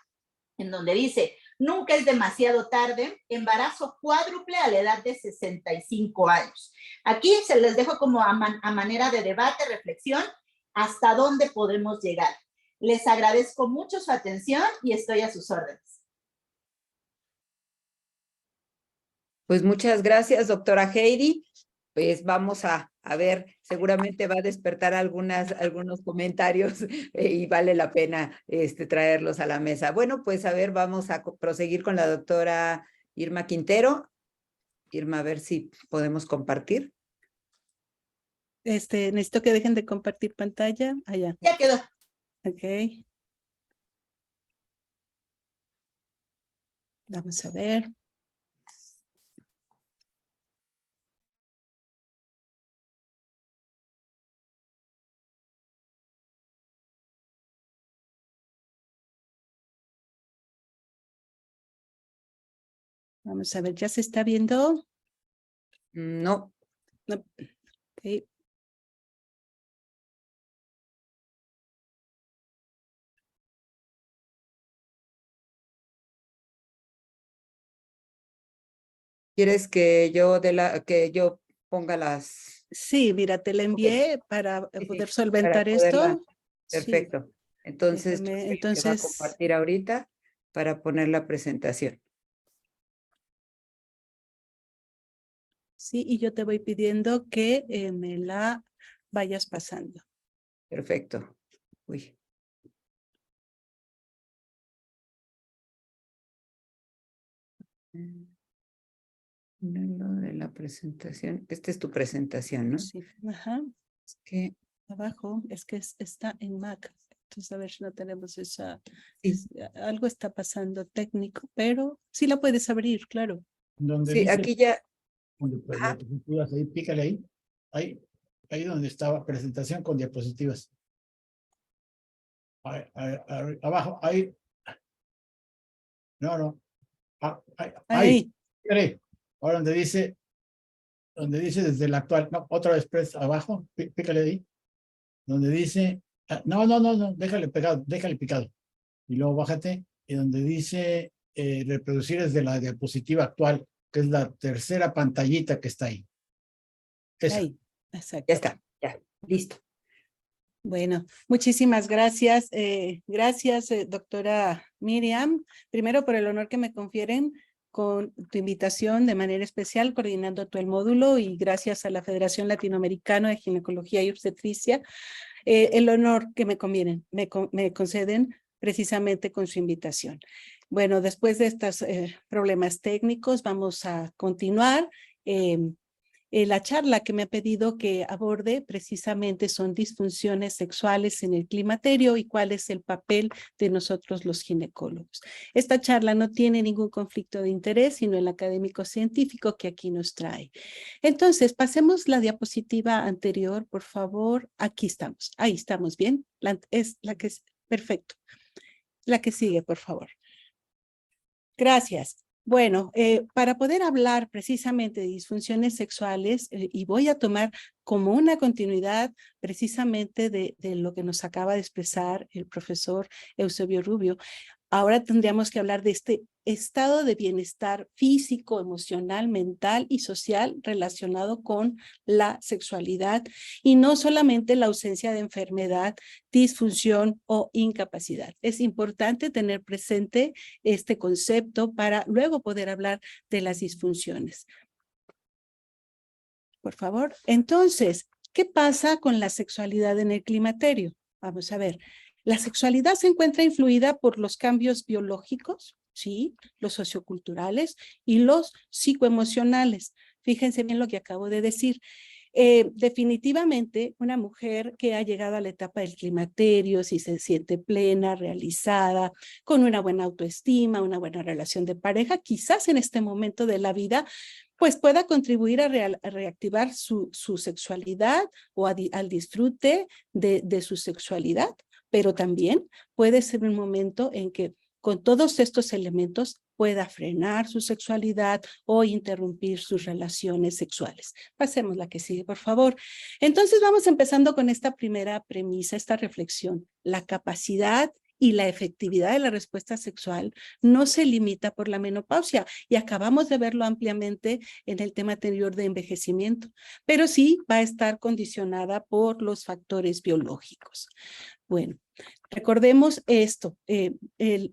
en donde dice: nunca es demasiado tarde, embarazo cuádruple a la edad de 65 años. Aquí se les dejo como a manera de debate, reflexión, hasta dónde podemos llegar. Les agradezco mucho su atención y estoy a sus órdenes. Pues muchas gracias, doctora Heidi. Pues vamos a ver, seguramente va a despertar algunos comentarios y vale la pena traerlos a la mesa. Bueno, pues a ver, vamos a proseguir con la doctora Irma Quintero. Irma, a ver si podemos compartir. Necesito que dejen de compartir pantalla. Allá. Ya quedó. Ok. Vamos a ver. Vamos a ver, ¿ya se está viendo? No. No. Okay. ¿Quieres que yo ponga las? Sí, mira, te la envié para Sí, poder sí, solventar para poderla. esto. Perfecto. Sí, Entonces, déjame, te va a compartir ahorita para poner la presentación. sí, y yo te voy pidiendo que me la vayas pasando. Perfecto. Uy. No, de la presentación. Esta es tu presentación, ¿no? Sí, ajá. Es que Abajo, es que está en Mac. Entonces, a ver si no tenemos esa... sí. Algo está pasando técnico, pero sí la puedes abrir, claro. Donde Sí, dice, aquí ya. Ajá. Diapositivas, ahí, pícale ahí. Ahí donde estaba presentación con diapositivas. Abajo, ahí. No. Ahí. Ahí. Ahora donde dice desde el actual. No, otra vez abajo, pícale ahí. Donde dice, no, déjale picado. Y luego bájate, y donde dice reproducir desde la diapositiva actual, que es la tercera pantallita que está ahí. Esa. Ahí, exacto. Ya está, ya, listo. Bueno, muchísimas gracias. Gracias, doctora Miriam, primero por el honor que me confieren con tu invitación de manera especial, coordinando todo el módulo, y gracias a la Federación Latinoamericana de Ginecología y Obstetricia, el honor que me conceden precisamente con su invitación. Bueno, después de estos problemas técnicos, vamos a continuar. La charla que me ha pedido que aborde precisamente son disfunciones sexuales en el climaterio y cuál es el papel de nosotros los ginecólogos. Esta charla no tiene ningún conflicto de interés, sino el académico científico que aquí nos trae. Entonces, pasemos la diapositiva anterior, por favor. Aquí estamos. Ahí estamos, ¿bien? Es la que es perfecto. La que sigue, por favor. Gracias. Bueno, para poder hablar precisamente de disfunciones sexuales, y voy a tomar como una continuidad precisamente de lo que nos acaba de expresar el profesor Eusebio Rubio, ahora tendríamos que hablar de este estado de bienestar físico, emocional, mental y social relacionado con la sexualidad y no solamente la ausencia de enfermedad, disfunción o incapacidad. Es importante tener presente este concepto para luego poder hablar de las disfunciones. Por favor. Entonces, ¿qué pasa con la sexualidad en el climaterio? Vamos a ver. La sexualidad se encuentra influida por los cambios biológicos, ¿sí? Los socioculturales y los psicoemocionales. Fíjense bien lo que acabo de decir. Definitivamente, una mujer que ha llegado a la etapa del climaterio, si se siente plena, realizada, con una buena autoestima, una buena relación de pareja, quizás en este momento de la vida, pues pueda contribuir a reactivar su sexualidad o al disfrute de su sexualidad, pero también puede ser un momento en que con todos estos elementos pueda frenar su sexualidad o interrumpir sus relaciones sexuales. Pasemos la que sigue, por favor. Entonces vamos empezando con esta primera premisa, esta reflexión. La capacidad y la efectividad de la respuesta sexual no se limita por la menopausia, y acabamos de verlo ampliamente en el tema anterior de envejecimiento, pero sí va a estar condicionada por los factores biológicos. Bueno, recordemos esto,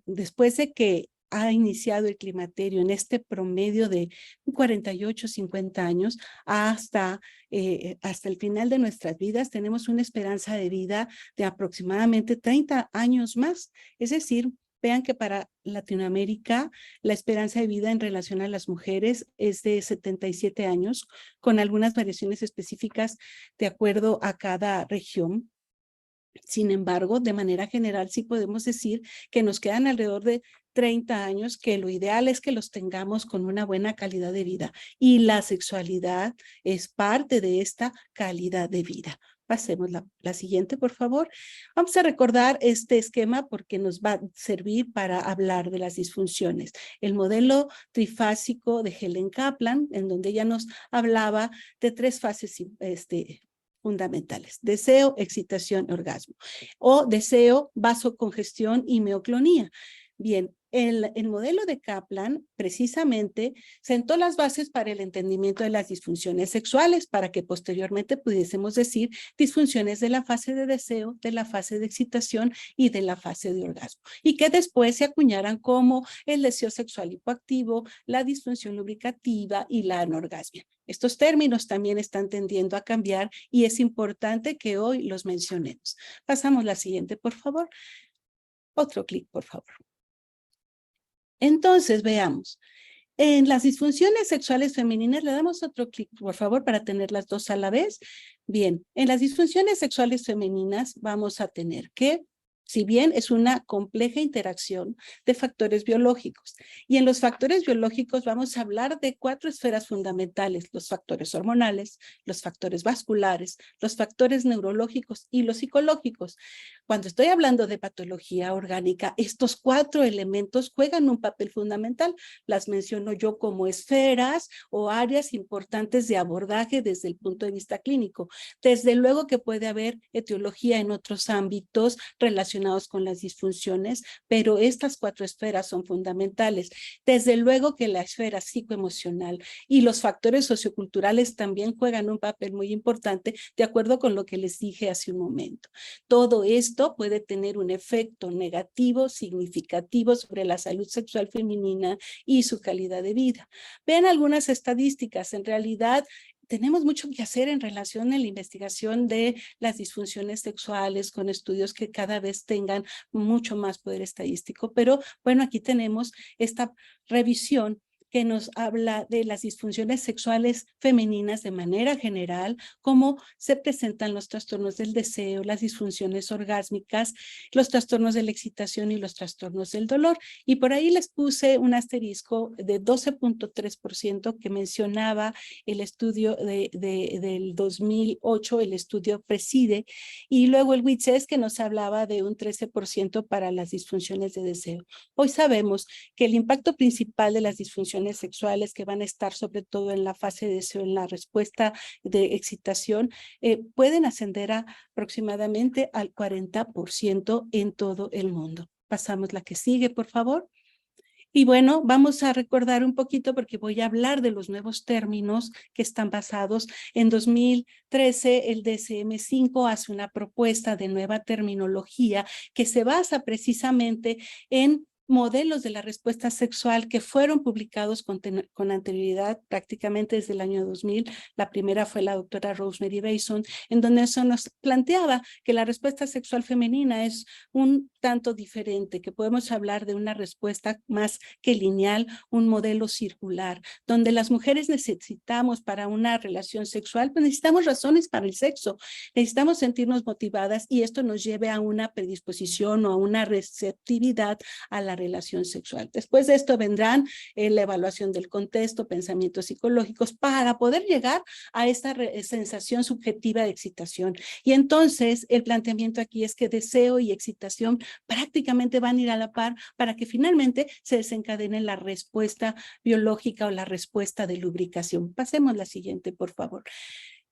después de que ha iniciado el climaterio en este promedio de 48, 50 años, hasta el final de nuestras vidas, tenemos una esperanza de vida de aproximadamente 30 años más. Es decir, vean que para Latinoamérica la esperanza de vida en relación a las mujeres es de 77 años, con algunas variaciones específicas de acuerdo a cada región. Sin embargo, de manera general, sí podemos decir que nos quedan alrededor de 30 años, que lo ideal es que los tengamos con una buena calidad de vida. Y la sexualidad es parte de esta calidad de vida. Pasemos la siguiente, por favor. Vamos a recordar este esquema porque nos va a servir para hablar de las disfunciones. El modelo trifásico de Helen Kaplan, en donde ella nos hablaba de 3 fases fundamentales: deseo, excitación, orgasmo, o deseo, vasocongestión y mioclonía. Bien, el modelo de Kaplan precisamente sentó las bases para el entendimiento de las disfunciones sexuales, para que posteriormente pudiésemos decir disfunciones de la fase de deseo, de la fase de excitación y de la fase de orgasmo, y que después se acuñaran como el deseo sexual hipoactivo, la disfunción lubricativa y la anorgasmia. Estos términos también están tendiendo a cambiar y es importante que hoy los mencionemos. Pasamos la siguiente, por favor. Otro clic, por favor. Entonces, veamos. En las disfunciones sexuales femeninas, le damos otro clic, por favor, para tener las dos a la vez. Bien, en las disfunciones sexuales femeninas vamos a tener que, si bien es una compleja interacción de factores biológicos, y en los factores biológicos vamos a hablar de 4 esferas fundamentales: los factores hormonales, los factores vasculares, los factores neurológicos y los psicológicos. Cuando estoy hablando de patología orgánica, estos 4 elementos juegan un papel fundamental. Las menciono yo como esferas o áreas importantes de abordaje desde el punto de vista clínico. Desde luego que puede haber etiología en otros ámbitos relacionados con las disfunciones, pero estas 4 esferas son fundamentales. Desde luego que la esfera psicoemocional y los factores socioculturales también juegan un papel muy importante, de acuerdo con lo que les dije hace un momento. Todo esto puede tener un efecto negativo significativo sobre la salud sexual femenina y su calidad de vida. Vean algunas estadísticas. En realidad, tenemos mucho que hacer en relación a la investigación de las disfunciones sexuales, con estudios que cada vez tengan mucho más poder estadístico. Pero bueno, aquí tenemos esta revisión que nos habla de las disfunciones sexuales femeninas de manera general, cómo se presentan los trastornos del deseo, las disfunciones orgásmicas, los trastornos de la excitación y los trastornos del dolor. Y por ahí les puse un asterisco de 12.3% que mencionaba el estudio del 2008, el estudio PRESIDE, y luego el WITSES que nos hablaba de un 13% para las disfunciones de deseo. Hoy sabemos que el impacto principal de las disfunciones sexuales, que van a estar sobre todo en la fase de deseo, en la respuesta de excitación, pueden ascender a aproximadamente al 40% en todo el mundo. Pasamos la que sigue, por favor. Y bueno, vamos a recordar un poquito porque voy a hablar de los nuevos términos que están basados. En 2013, el DSM-5 hace una propuesta de nueva terminología que se basa precisamente en modelos de la respuesta sexual que fueron publicados con anterioridad, prácticamente desde el año 2000. La primera fue la doctora Rosemary Bason, en donde eso nos planteaba que la respuesta sexual femenina es un tanto diferente, que podemos hablar de una respuesta más que lineal, un modelo circular, donde las mujeres necesitamos para una relación sexual, pues necesitamos razones para el sexo, necesitamos sentirnos motivadas y esto nos lleve a una predisposición o a una receptividad a la relación sexual. Después de esto vendrán la evaluación del contexto, pensamientos psicológicos para poder llegar a esta sensación subjetiva de excitación. Y entonces el planteamiento aquí es que deseo y excitación prácticamente van a ir a la par para que finalmente se desencadene la respuesta biológica o la respuesta de lubricación. Pasemos la siguiente, por favor.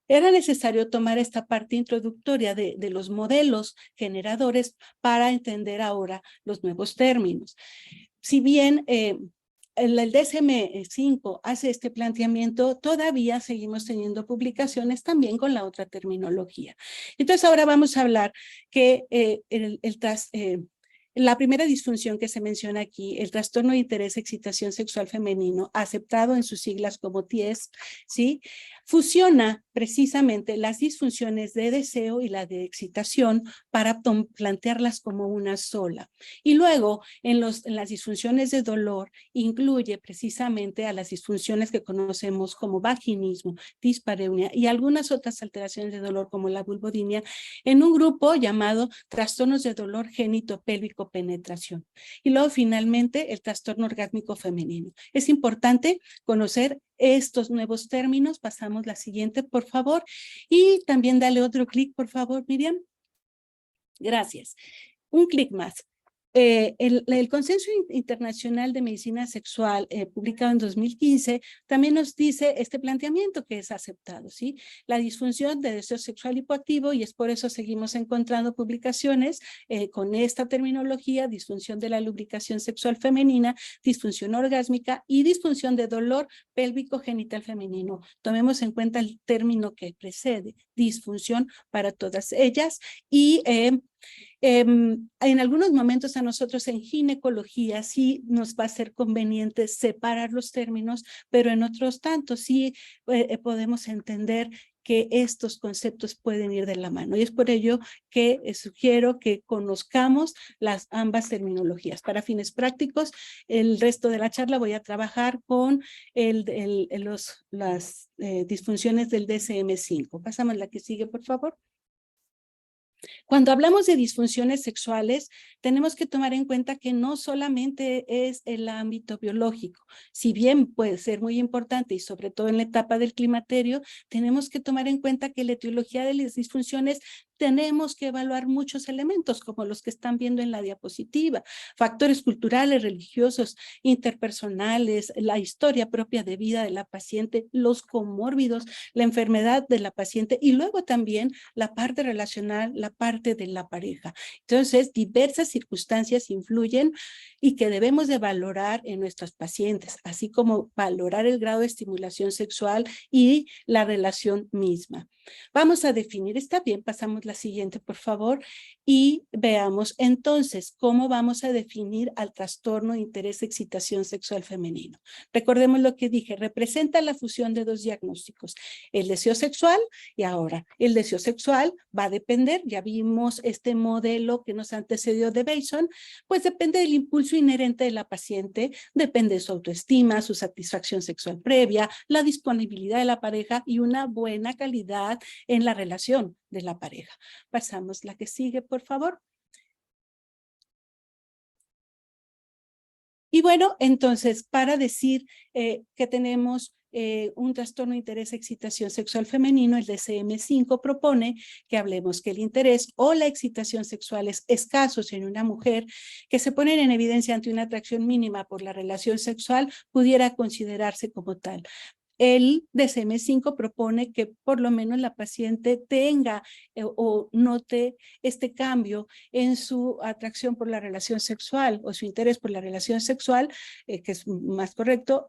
Era necesario tomar esta parte introductoria de los modelos generadores para entender ahora los nuevos términos. Si bien el DSM-5 hace este planteamiento, todavía seguimos teniendo publicaciones también con la otra terminología. Entonces ahora vamos a hablar que la primera disfunción que se menciona aquí, el trastorno de interés excitación sexual femenino, aceptado en sus siglas como TIES, ¿sí? Fusiona precisamente las disfunciones de deseo y la de excitación para plantearlas como una sola. Y luego, en las disfunciones de dolor, incluye precisamente a las disfunciones que conocemos como vaginismo, dispareunia y algunas otras alteraciones de dolor como la vulvodinia, en un grupo llamado trastornos de dolor génito-pélvico penetración. Y luego finalmente el trastorno orgásmico femenino. Es importante conocer estos nuevos términos. Pasamos la siguiente, por favor. Y también dale otro clic, por favor, Miriam. Gracias. Un clic más. El Consenso Internacional de Medicina Sexual, publicado en 2015, también nos dice este planteamiento que es aceptado, ¿sí? La disfunción de deseo sexual hipoactivo, y es por eso seguimos encontrando publicaciones con esta terminología: disfunción de la lubricación sexual femenina, disfunción orgásmica y disfunción de dolor pélvico genital femenino. Tomemos en cuenta el término que precede, disfunción para todas ellas. Y en algunos momentos a nosotros en ginecología sí nos va a ser conveniente separar los términos, pero en otros tantos sí podemos entender que estos conceptos pueden ir de la mano. Y es por ello que sugiero que conozcamos ambas terminologías. Para fines prácticos, el resto de la charla voy a trabajar con las disfunciones del DSM-5. Pasamos la que sigue, por favor. Cuando hablamos de disfunciones sexuales, tenemos que tomar en cuenta que no solamente es el ámbito biológico. Si bien puede ser muy importante y sobre todo en la etapa del climaterio, tenemos que tomar en cuenta que la etiología de las disfunciones tenemos que evaluar muchos elementos como los que están viendo en la diapositiva: factores culturales, religiosos, interpersonales, la historia propia de vida de la paciente, los comórbidos, la enfermedad de la paciente y luego también la parte relacional, la parte de la pareja. Entonces, diversas circunstancias influyen y que debemos de valorar en nuestros pacientes, así como valorar el grado de estimulación sexual y la relación misma. Vamos a definir, está bien, pasamos la siguiente, por favor. y veamos entonces cómo vamos a definir al trastorno de interés de excitación sexual femenino. Recordemos lo que dije, representa la fusión de dos diagnósticos, el deseo sexual y ahora el deseo sexual va a depender, ya vimos este modelo que nos antecedió de Bateson, pues depende del impulso inherente de la paciente, depende de su autoestima, su satisfacción sexual previa, la disponibilidad de la pareja y una buena calidad en la relación de la pareja. Pasamos la que sigue, por favor. Y bueno, entonces, para decir que tenemos un trastorno de interés de excitación sexual femenino, el DSM-5 propone que hablemos que el interés o la excitación sexual es escasos en una mujer que se ponen en evidencia ante una atracción mínima por la relación sexual pudiera considerarse como tal. El DSM-5 propone que por lo menos la paciente tenga o note este cambio en su atracción por la relación sexual o su interés por la relación sexual, que es más correcto,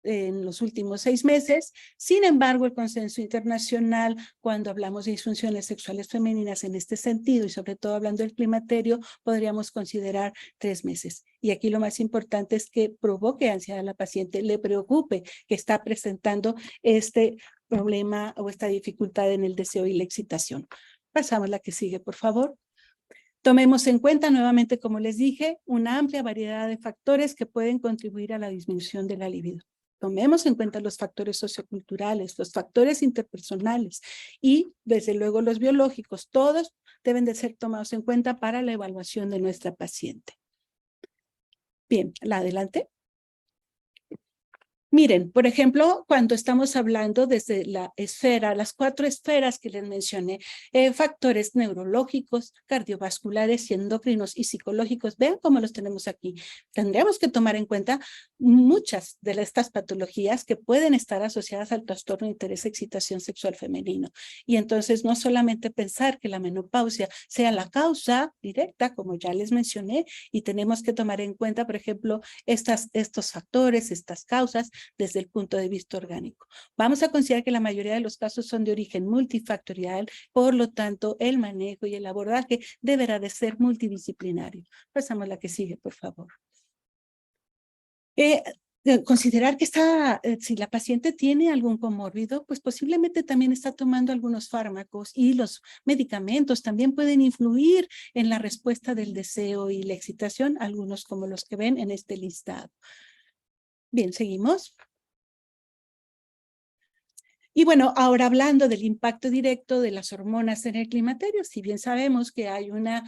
en los últimos 6 meses. Sin embargo, el consenso internacional, cuando hablamos de disfunciones sexuales femeninas en este sentido, y sobre todo hablando del climaterio, podríamos considerar 3 meses. Y aquí lo más importante es que provoque ansiedad a la paciente, le preocupe que está presentando este problema o esta dificultad en el deseo y la excitación. Pasamos a la que sigue, por favor. Tomemos en cuenta nuevamente, como les dije, una amplia variedad de factores que pueden contribuir a la disminución de la libido. Tomemos en cuenta los factores socioculturales, los factores interpersonales y, desde luego, los biológicos. Todos deben de ser tomados en cuenta para la evaluación de nuestra paciente. Bien, la adelante. Miren, por ejemplo, cuando estamos hablando desde la esfera, las 4 esferas que les mencioné, factores neurológicos, cardiovasculares y endocrinos y psicológicos, vean cómo los tenemos aquí. Tendríamos que tomar en cuenta muchas de estas patologías que pueden estar asociadas al trastorno de interés de excitación sexual femenino. Y entonces no solamente pensar que la menopausia sea la causa directa, como ya les mencioné, y tenemos que tomar en cuenta, por ejemplo, estos factores, estas causas, desde el punto de vista orgánico. Vamos a considerar que la mayoría de los casos son de origen multifactorial, por lo tanto, el manejo y el abordaje deberá de ser multidisciplinario. Pasamos a la que sigue, por favor. Considerar que si la paciente tiene algún comórbido, pues posiblemente también está tomando algunos fármacos y los medicamentos también pueden influir en la respuesta del deseo y la excitación, algunos como los que ven en este listado. Bien, seguimos. Y bueno, ahora hablando del impacto directo de las hormonas en el climaterio, si bien sabemos que hay una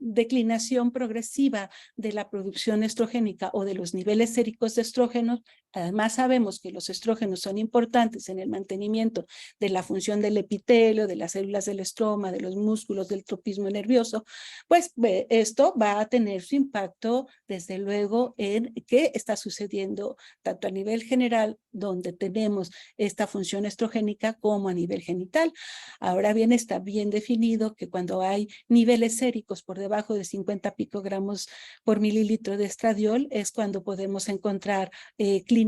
declinación progresiva de la producción estrogénica o de los niveles séricos de estrógenos, además sabemos que los estrógenos son importantes en el mantenimiento de la función del epitelio, de las células del estroma, de los músculos, del tropismo nervioso, pues esto va a tener su impacto desde luego en qué está sucediendo tanto a nivel general, donde tenemos esta función estrogénica, como a nivel genital. Ahora bien, está bien definido que cuando hay niveles séricos por debajo de 50 picogramos por mililitro de estradiol es cuando podemos encontrar clínicamente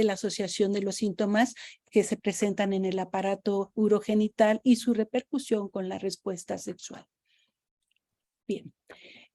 la asociación de los síntomas que se presentan en el aparato urogenital y su repercusión con la respuesta sexual. Bien.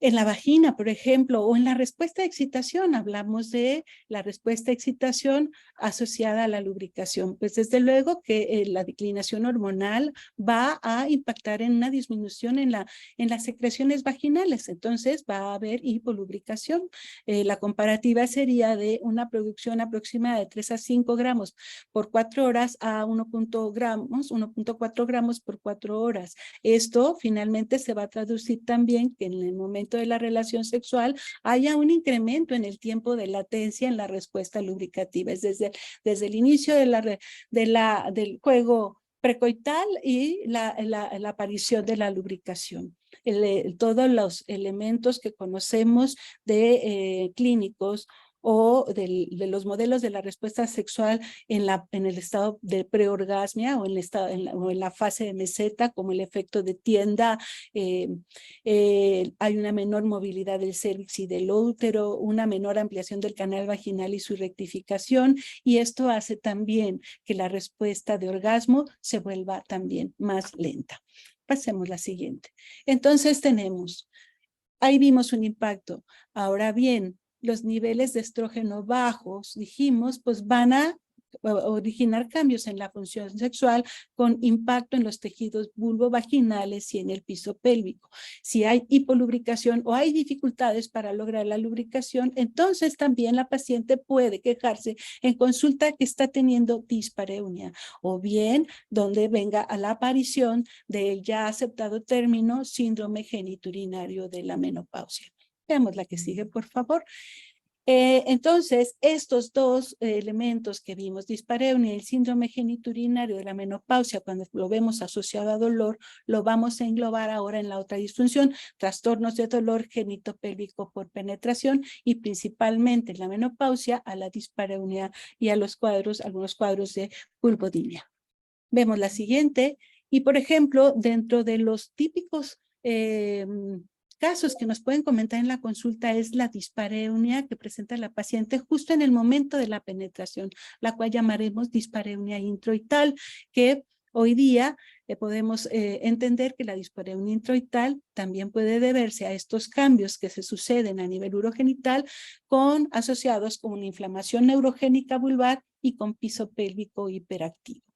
En la vagina, por ejemplo, o en la respuesta de excitación, hablamos de la respuesta de excitación asociada a la lubricación. Pues desde luego que la declinación hormonal va a impactar en una disminución en las secreciones vaginales, entonces va a haber hipolubricación. La comparativa sería de una producción aproximada de 3 a 5 gramos por 4 horas a 1.4 gramos por 4 horas. Esto finalmente se va a traducir también que en el momento de la relación sexual haya un incremento en el tiempo de latencia en la respuesta lubricativa, es desde el inicio del juego precoital y la aparición de la lubricación. Todos los elementos que conocemos de clínicos o de los modelos de la respuesta sexual en el estado de preorgasmia o en la fase de meseta, como el efecto de tienda, hay una menor movilidad del cérvix y del útero, una menor ampliación del canal vaginal y su rectificación, y esto hace también que la respuesta de orgasmo se vuelva también más lenta. Pasemos la siguiente. Entonces ahí vimos un impacto. Ahora bien, los niveles de estrógeno bajos, dijimos, pues van a originar cambios en la función sexual con impacto en los tejidos vulvovaginales y en el piso pélvico. Si hay hipolubricación o hay dificultades para lograr la lubricación, entonces también la paciente puede quejarse en consulta que está teniendo dispareunia, o bien donde venga a la aparición del ya aceptado término síndrome genitourinario de la menopausia. Veamos la que sigue, por favor. Entonces, estos dos elementos que vimos, dispareunia y el síndrome genitourinario de la menopausia, cuando lo vemos asociado a dolor, lo vamos a englobar ahora en la otra disfunción, trastornos de dolor genitopélvico por penetración y principalmente en la menopausia a la dispareunia y a los cuadros, algunos cuadros de vulvodinia. Vemos la siguiente y, por ejemplo, dentro de los típicos casos que nos pueden comentar en la consulta es la dispareunia que presenta la paciente justo en el momento de la penetración, la cual llamaremos dispareunia introital, que hoy día podemos entender que la dispareunia introital también puede deberse a estos cambios que se suceden a nivel urogenital asociados con una inflamación neurogénica vulvar y con piso pélvico hiperactivo.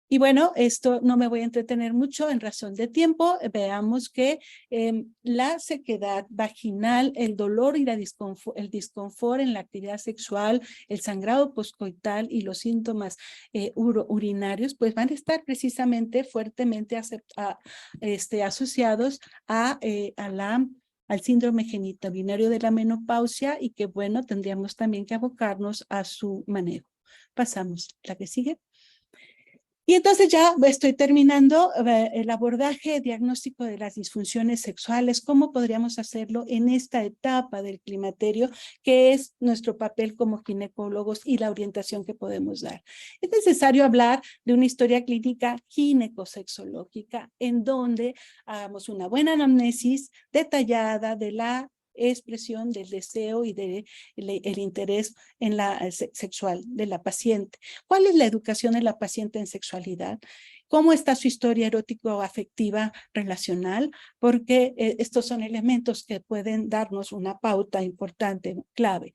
Y bueno, esto no me voy a entretener mucho en razón de tiempo. Veamos que la sequedad vaginal, el dolor y el disconfort en la actividad sexual, el sangrado postcoital y los síntomas urinarios, pues van a estar precisamente fuertemente asociados al síndrome genitourinario de la menopausia y que, bueno, tendríamos también que abocarnos a su manejo. Pasamos, la que sigue. Y entonces ya estoy terminando el abordaje diagnóstico de las disfunciones sexuales, cómo podríamos hacerlo en esta etapa del climaterio, que es nuestro papel como ginecólogos y la orientación que podemos dar. Es necesario hablar de una historia clínica ginecosexológica en donde hagamos una buena anamnesis detallada de la expresión del deseo y el interés en la sexual de la paciente. ¿Cuál es la educación de la paciente en sexualidad? ¿Cómo está su historia erótico-afectiva relacional? Porque estos son elementos que pueden darnos una pauta importante, clave.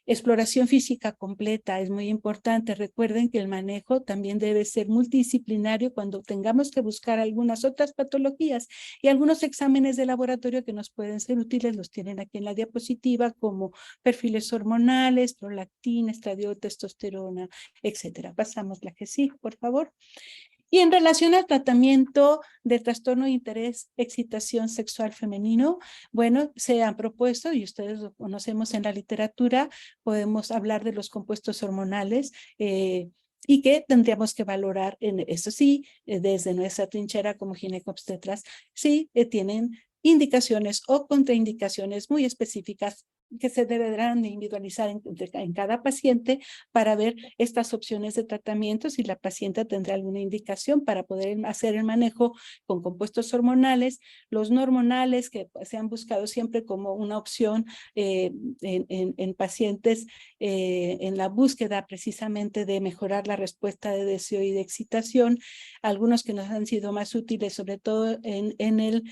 Exploración física completa es muy importante. Recuerden que el manejo también debe ser multidisciplinario cuando tengamos que buscar algunas otras patologías y algunos exámenes de laboratorio que nos pueden ser útiles, los tienen aquí en la diapositiva, como perfiles hormonales, prolactina, estradiol, testosterona, etcétera. Pasamos la que sí, por favor. Y en relación al tratamiento del trastorno de interés, excitación sexual femenino, bueno, se han propuesto, y ustedes lo conocemos en la literatura, podemos hablar de los compuestos hormonales, y que tendríamos que valorar, eso sí, desde nuestra trinchera como ginecobstetras, sí tienen indicaciones o contraindicaciones muy específicas que se deberán individualizar en cada paciente para ver estas opciones de tratamiento, si la paciente tendrá alguna indicación para poder hacer el manejo con compuestos hormonales, los no hormonales que se han buscado siempre como una opción en pacientes en la búsqueda precisamente de mejorar la respuesta de deseo y de excitación, algunos que nos han sido más útiles, sobre todo en el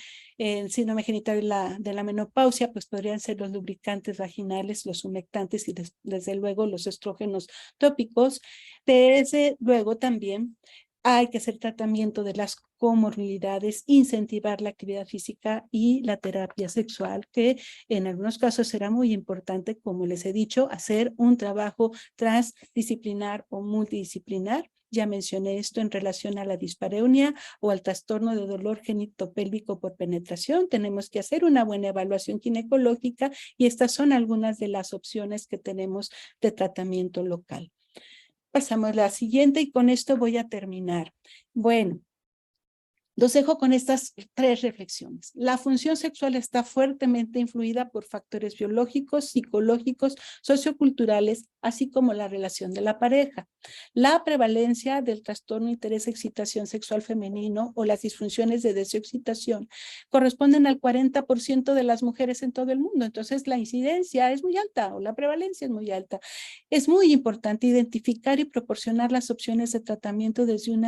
síndrome genital de la menopausia, pues podrían ser los lubricantes vaginales, los humectantes y desde luego los estrógenos tópicos. Desde luego también hay que hacer tratamiento de las comorbilidades, incentivar la actividad física y la terapia sexual, que en algunos casos será muy importante, como les he dicho, hacer un trabajo transdisciplinar o multidisciplinar. Ya mencioné esto en relación a la dispareunia o al trastorno de dolor genitopélvico por penetración. Tenemos que hacer una buena evaluación ginecológica y estas son algunas de las opciones que tenemos de tratamiento local. Pasamos a la siguiente y con esto voy a terminar. Bueno, Los dejo con estas 3 reflexiones. La función sexual está fuertemente influida por factores biológicos, psicológicos, socioculturales, así como la relación de la pareja. La prevalencia del trastorno interés-excitación sexual femenino o las disfunciones de deseo-excitación corresponden al 40% de las mujeres en todo el mundo. Entonces, la incidencia es muy alta o la prevalencia es muy alta. Es muy importante identificar y proporcionar las opciones de tratamiento desde un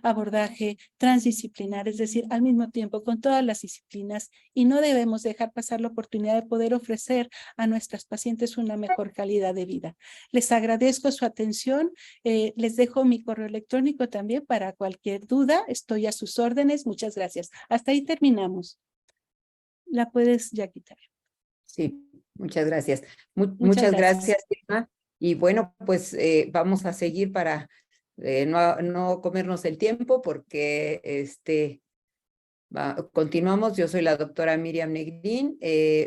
abordaje transdisciplinar, es decir, al mismo tiempo con todas las disciplinas, y no debemos dejar pasar la oportunidad de poder ofrecer a nuestras pacientes una mejor calidad de vida. Les agradezco su atención, les dejo mi correo electrónico también para cualquier duda, estoy a sus órdenes, muchas gracias. Hasta ahí terminamos. La puedes ya quitar. Sí, muchas gracias. Muchas Muchas gracias. gracias, Irma. Y bueno, pues vamos a seguir para no comernos el tiempo porque continuamos. Yo soy la doctora Miriam Negrín.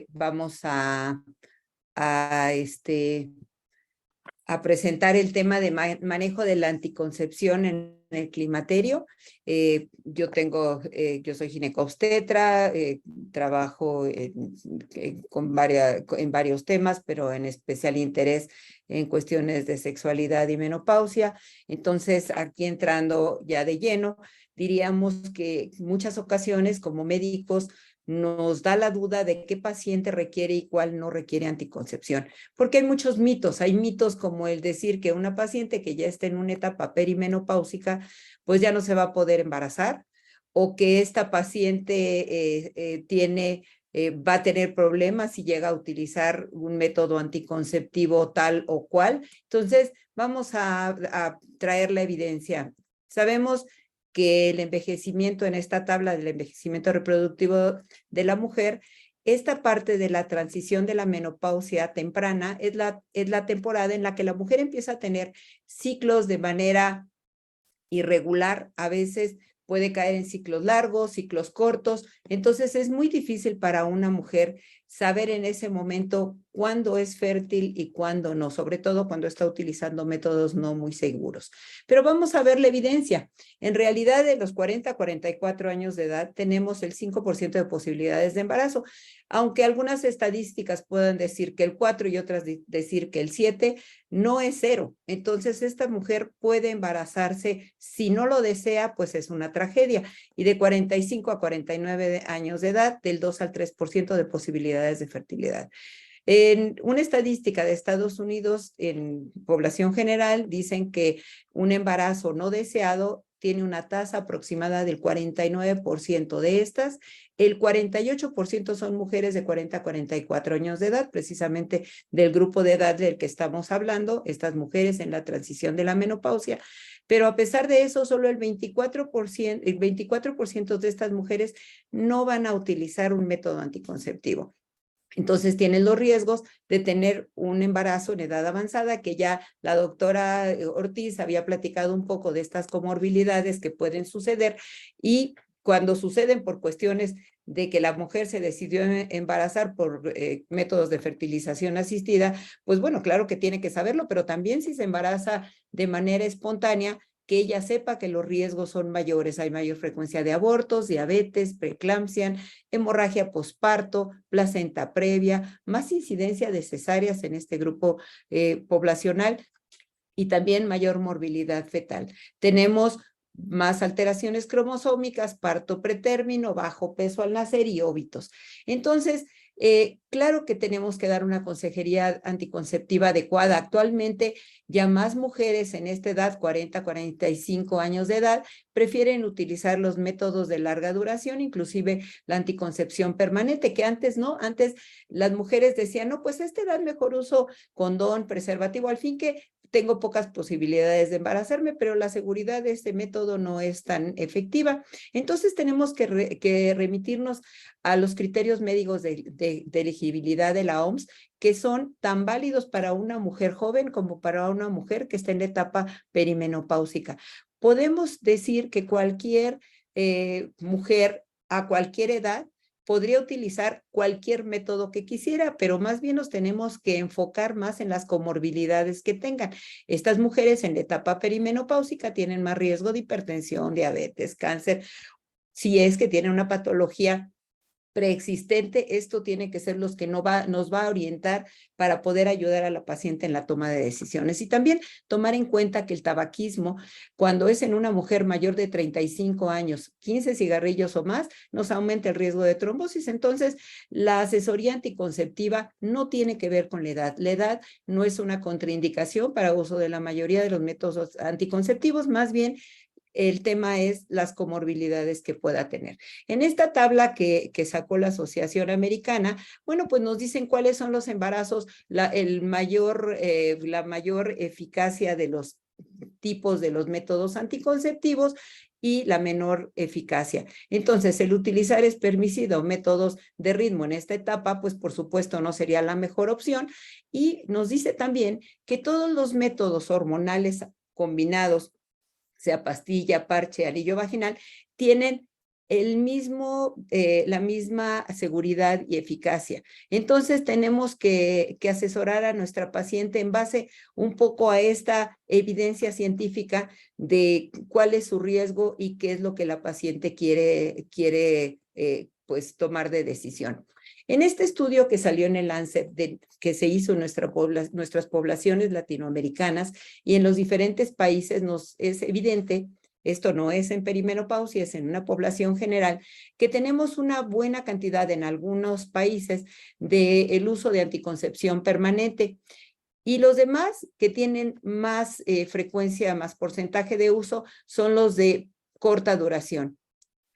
Vamos a presentar el tema de manejo de la anticoncepción en el climaterio. Yo soy ginecobstetra, trabajo en varios temas, pero en especial interés en cuestiones de sexualidad y menopausia. Entonces, aquí entrando ya de lleno, diríamos que en muchas ocasiones como médicos nos da la duda de qué paciente requiere y cuál no requiere anticoncepción, porque hay muchos mitos. Hay mitos como el decir que una paciente que ya está en una etapa perimenopáusica, pues ya no se va a poder embarazar, o que esta paciente va a tener problemas si llega a utilizar un método anticonceptivo tal o cual. Entonces, vamos a traer la evidencia. Sabemos que el envejecimiento en esta tabla del envejecimiento reproductivo de la mujer, esta parte de la transición de la menopausia temprana es la temporada en la que la mujer empieza a tener ciclos de manera irregular. A veces puede caer en ciclos largos, ciclos cortos. Entonces es muy difícil para una mujer saber en ese momento cuándo es fértil y cuándo no, sobre todo cuando está utilizando métodos no muy seguros. Pero vamos a ver la evidencia. En realidad, de los 40 a 44 años de edad, tenemos el 5% de posibilidades de embarazo, aunque algunas estadísticas puedan decir que el 4 y otras decir que el 7, no es 0. Entonces, esta mujer puede embarazarse. Si no lo desea, pues es una tragedia. Y de 45 a 49 años de edad, del 2 al 3% de posibilidades de fertilidad. En una estadística de Estados Unidos, en población general, dicen que un embarazo no deseado tiene una tasa aproximada del 49% de estas. El 48% son mujeres de 40 a 44 años de edad, precisamente del grupo de edad del que estamos hablando, estas mujeres en la transición de la menopausia. Pero a pesar de eso, solo el 24% de estas mujeres no van a utilizar un método anticonceptivo. Entonces tienen los riesgos de tener un embarazo en edad avanzada, que ya la doctora Ortiz había platicado un poco de estas comorbilidades que pueden suceder, y cuando suceden por cuestiones de que la mujer se decidió embarazar por métodos de fertilización asistida, pues bueno, claro que tiene que saberlo, pero también si se embaraza de manera espontánea, que ella sepa que los riesgos son mayores. Hay mayor frecuencia de abortos, diabetes, preeclampsia, hemorragia posparto, placenta previa, más incidencia de cesáreas en este grupo poblacional, y también mayor morbilidad fetal. Tenemos más alteraciones cromosómicas, parto pretérmino, bajo peso al nacer y óbitos. Entonces, claro que tenemos que dar una consejería anticonceptiva adecuada. Actualmente, ya más mujeres en esta edad, 40, 45 años de edad, prefieren utilizar los métodos de larga duración, inclusive la anticoncepción permanente, que antes no. Antes las mujeres decían, no, pues a esta edad mejor uso condón, preservativo, al fin que tengo pocas posibilidades de embarazarme, pero la seguridad de este método no es tan efectiva. Entonces tenemos que remitirnos a los criterios médicos de elegibilidad de la OMS, que son tan válidos para una mujer joven como para una mujer que está en la etapa perimenopáusica. Podemos decir que cualquier mujer a cualquier edad podría utilizar cualquier método que quisiera, pero más bien nos tenemos que enfocar más en las comorbilidades que tengan. Estas mujeres en la etapa perimenopáusica tienen más riesgo de hipertensión, diabetes, cáncer. Si es que tiene una patología preexistente, esto tiene que ser los que nos va a orientar para poder ayudar a la paciente en la toma de decisiones. Y también tomar en cuenta que el tabaquismo, cuando es en una mujer mayor de 35 años, 15 cigarrillos o más, nos aumenta el riesgo de trombosis. Entonces, la asesoría anticonceptiva no tiene que ver con la edad. La edad no es una contraindicación para uso de la mayoría de los métodos anticonceptivos, más bien el tema es las comorbilidades que pueda tener. En esta tabla que sacó la Asociación Americana, bueno, pues nos dicen cuáles son los embarazos, la mayor eficacia de los tipos de los métodos anticonceptivos y la menor eficacia. Entonces, el utilizar espermicida o métodos de ritmo en esta etapa, pues por supuesto no sería la mejor opción. Y nos dice también que todos los métodos hormonales combinados, sea pastilla, parche, anillo vaginal, tienen la misma seguridad y eficacia. Entonces tenemos que asesorar a nuestra paciente en base un poco a esta evidencia científica de cuál es su riesgo y qué es lo que la paciente quiere pues tomar de decisión. En este estudio que salió en el Lancet, que se hizo en nuestras poblaciones latinoamericanas y en los diferentes países, nos es evidente, esto no es en perimenopausia, es en una población general, que tenemos una buena cantidad en algunos países del uso de anticoncepción permanente. Y los demás que tienen más frecuencia, más porcentaje de uso, son los de corta duración.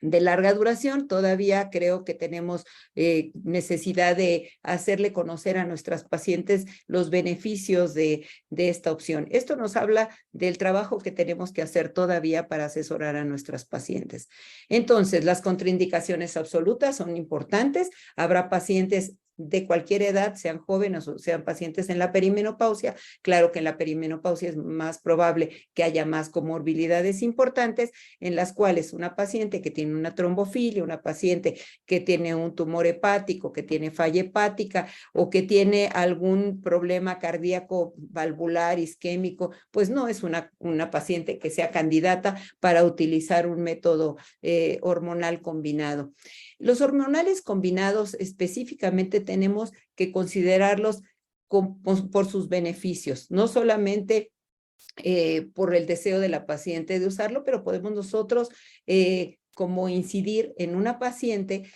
De larga duración, todavía creo que tenemos necesidad de hacerle conocer a nuestras pacientes los beneficios de esta opción. Esto nos habla del trabajo que tenemos que hacer todavía para asesorar a nuestras pacientes. Entonces, las contraindicaciones absolutas son importantes. Habrá pacientes de cualquier edad, sean jóvenes o sean pacientes en la perimenopausia. Claro que en la perimenopausia es más probable que haya más comorbilidades importantes, en las cuales una paciente que tiene una trombofilia, una paciente que tiene un tumor hepático, que tiene falla hepática o que tiene algún problema cardíaco valvular, isquémico, pues no es una paciente que sea candidata para utilizar un método hormonal combinado. Los hormonales combinados específicamente tenemos que considerarlos por sus beneficios, no solamente por el deseo de la paciente de usarlo, pero podemos nosotros como incidir en una paciente,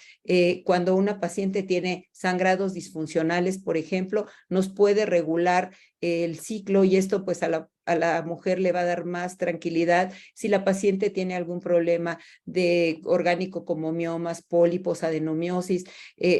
cuando una paciente tiene sangrados disfuncionales, por ejemplo, nos puede regular el ciclo y esto pues a la mujer le va a dar más tranquilidad. Si la paciente tiene algún problema de orgánico como miomas, pólipos, adenomiosis,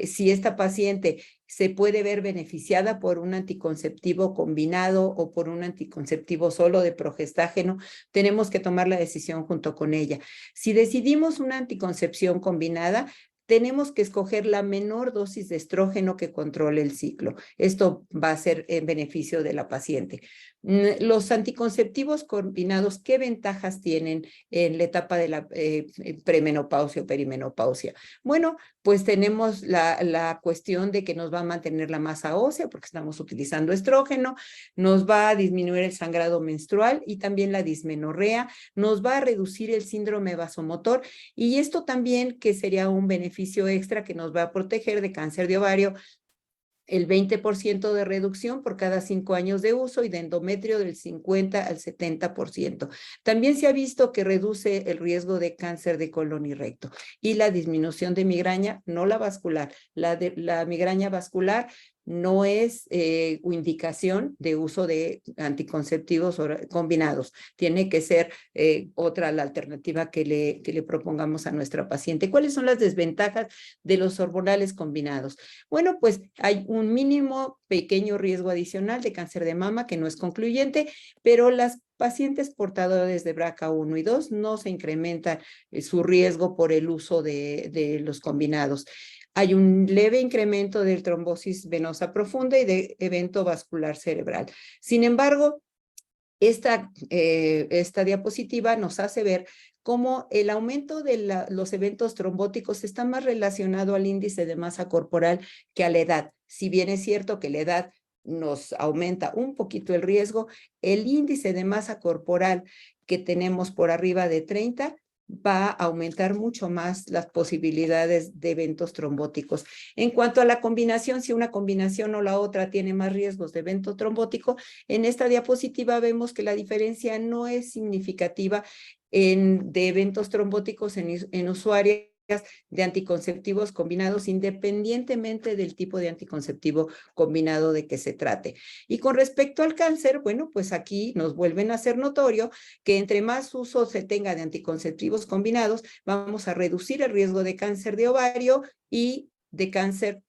si esta paciente se puede ver beneficiada por un anticonceptivo combinado o por un anticonceptivo solo de progestágeno, tenemos que tomar la decisión junto con ella. Si decidimos una anticoncepción combinada, tenemos que escoger la menor dosis de estrógeno que controle el ciclo. Esto va a ser en beneficio de la paciente. Los anticonceptivos combinados, ¿qué ventajas tienen en la etapa de la premenopausia o perimenopausia? Bueno, pues tenemos la cuestión de que nos va a mantener la masa ósea porque estamos utilizando estrógeno, nos va a disminuir el sangrado menstrual y también la dismenorrea, nos va a reducir el síndrome vasomotor y esto también que sería un beneficio extra que nos va a proteger de cáncer de ovario, el 20% de reducción por cada 5 años de uso y de endometrio del 50 al 70%. También se ha visto que reduce el riesgo de cáncer de colon y recto y la disminución de migraña, no la vascular, la migraña vascular no es indicación de uso de anticonceptivos combinados. Tiene que ser otra la alternativa que le propongamos a nuestra paciente. ¿Cuáles son las desventajas de los hormonales combinados? Bueno, pues hay un mínimo pequeño riesgo adicional de cáncer de mama que no es concluyente, pero las pacientes portadores de BRCA1 y 2 no se incrementa su riesgo por el uso de los combinados. Hay un leve incremento de trombosis venosa profunda y de evento vascular cerebral. Sin embargo, esta diapositiva nos hace ver cómo el aumento de los eventos trombóticos está más relacionado al índice de masa corporal que a la edad. Si bien es cierto que la edad nos aumenta un poquito el riesgo, el índice de masa corporal que tenemos por arriba de 30 va a aumentar mucho más las posibilidades de eventos trombóticos. En cuanto a la combinación, si una combinación o la otra tiene más riesgos de evento trombótico, en esta diapositiva vemos que la diferencia no es significativa de eventos trombóticos en usuarias de anticonceptivos combinados, independientemente del tipo de anticonceptivo combinado de que se trate. Y con respecto al cáncer, bueno, pues aquí nos vuelven a hacer notorio que entre más uso se tenga de anticonceptivos combinados, vamos a reducir el riesgo de cáncer de ovario y de cáncer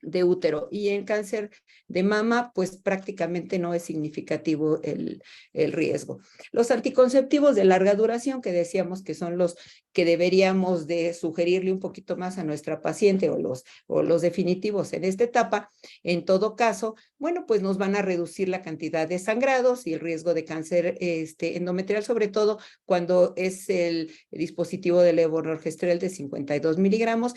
de útero. Y en cáncer de mama, pues prácticamente no es significativo el riesgo. Los anticonceptivos de larga duración, que decíamos que son los que deberíamos de sugerirle un poquito más a nuestra paciente, o los definitivos en esta etapa, en todo caso, bueno, pues nos van a reducir la cantidad de sangrados y el riesgo de cáncer endometrial, sobre todo cuando es el dispositivo de levonorgestrel de 52 miligramos.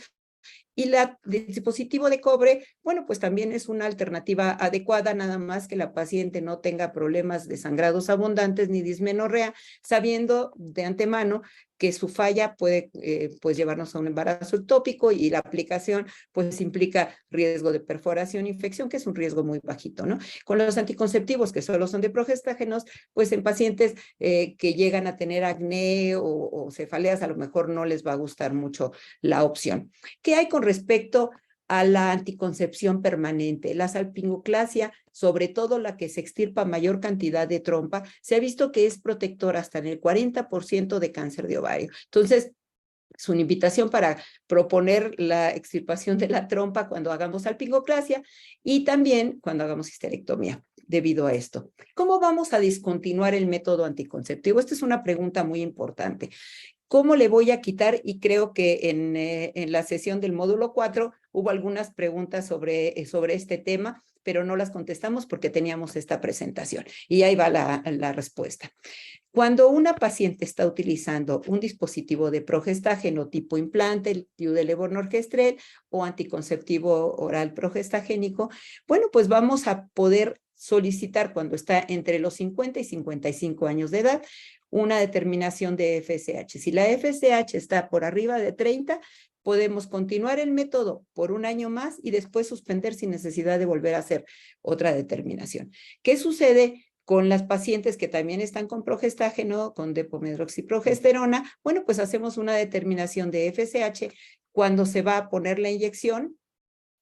Y el dispositivo de cobre, bueno, pues también es una alternativa adecuada, nada más que la paciente no tenga problemas de sangrados abundantes ni dismenorrea, sabiendo de antemano que su falla puede pues llevarnos a un embarazo ectópico, y la aplicación pues implica riesgo de perforación e infección, que es un riesgo muy bajito, ¿no? Con los anticonceptivos, que solo son de progestágenos, pues en pacientes que llegan a tener acné o cefaleas, a lo mejor no les va a gustar mucho la opción. ¿Qué hay con respecto a la anticoncepción permanente? La salpingoclasia, sobre todo la que se extirpa mayor cantidad de trompa, se ha visto que es protectora hasta en el 40% de cáncer de ovario. Entonces, es una invitación para proponer la extirpación de la trompa cuando hagamos salpingoclasia y también cuando hagamos histerectomía debido a esto. ¿Cómo vamos a discontinuar el método anticonceptivo? Esta es una pregunta muy importante. ¿Cómo le voy a quitar? Y creo que en la sesión del módulo 4 hubo algunas preguntas sobre este tema, pero no las contestamos porque teníamos esta presentación. Y ahí va la respuesta. Cuando una paciente está utilizando un dispositivo de progestágeno tipo implante, el DIU de levonorgestrel o anticonceptivo oral progestagénico, bueno, pues vamos a poder solicitar, cuando está entre los 50 y 55 años de edad, una determinación de FSH. Si la FSH está por arriba de 30, podemos continuar el método por un año más y después suspender sin necesidad de volver a hacer otra determinación. ¿Qué sucede con las pacientes que también están con progestágeno, con depomedroxiprogesterona? Bueno, pues hacemos una determinación de FSH cuando se va a poner la inyección,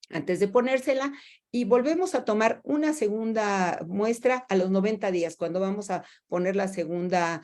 antes de ponérsela, y volvemos a tomar una segunda muestra a los 90 días, cuando vamos a poner la segunda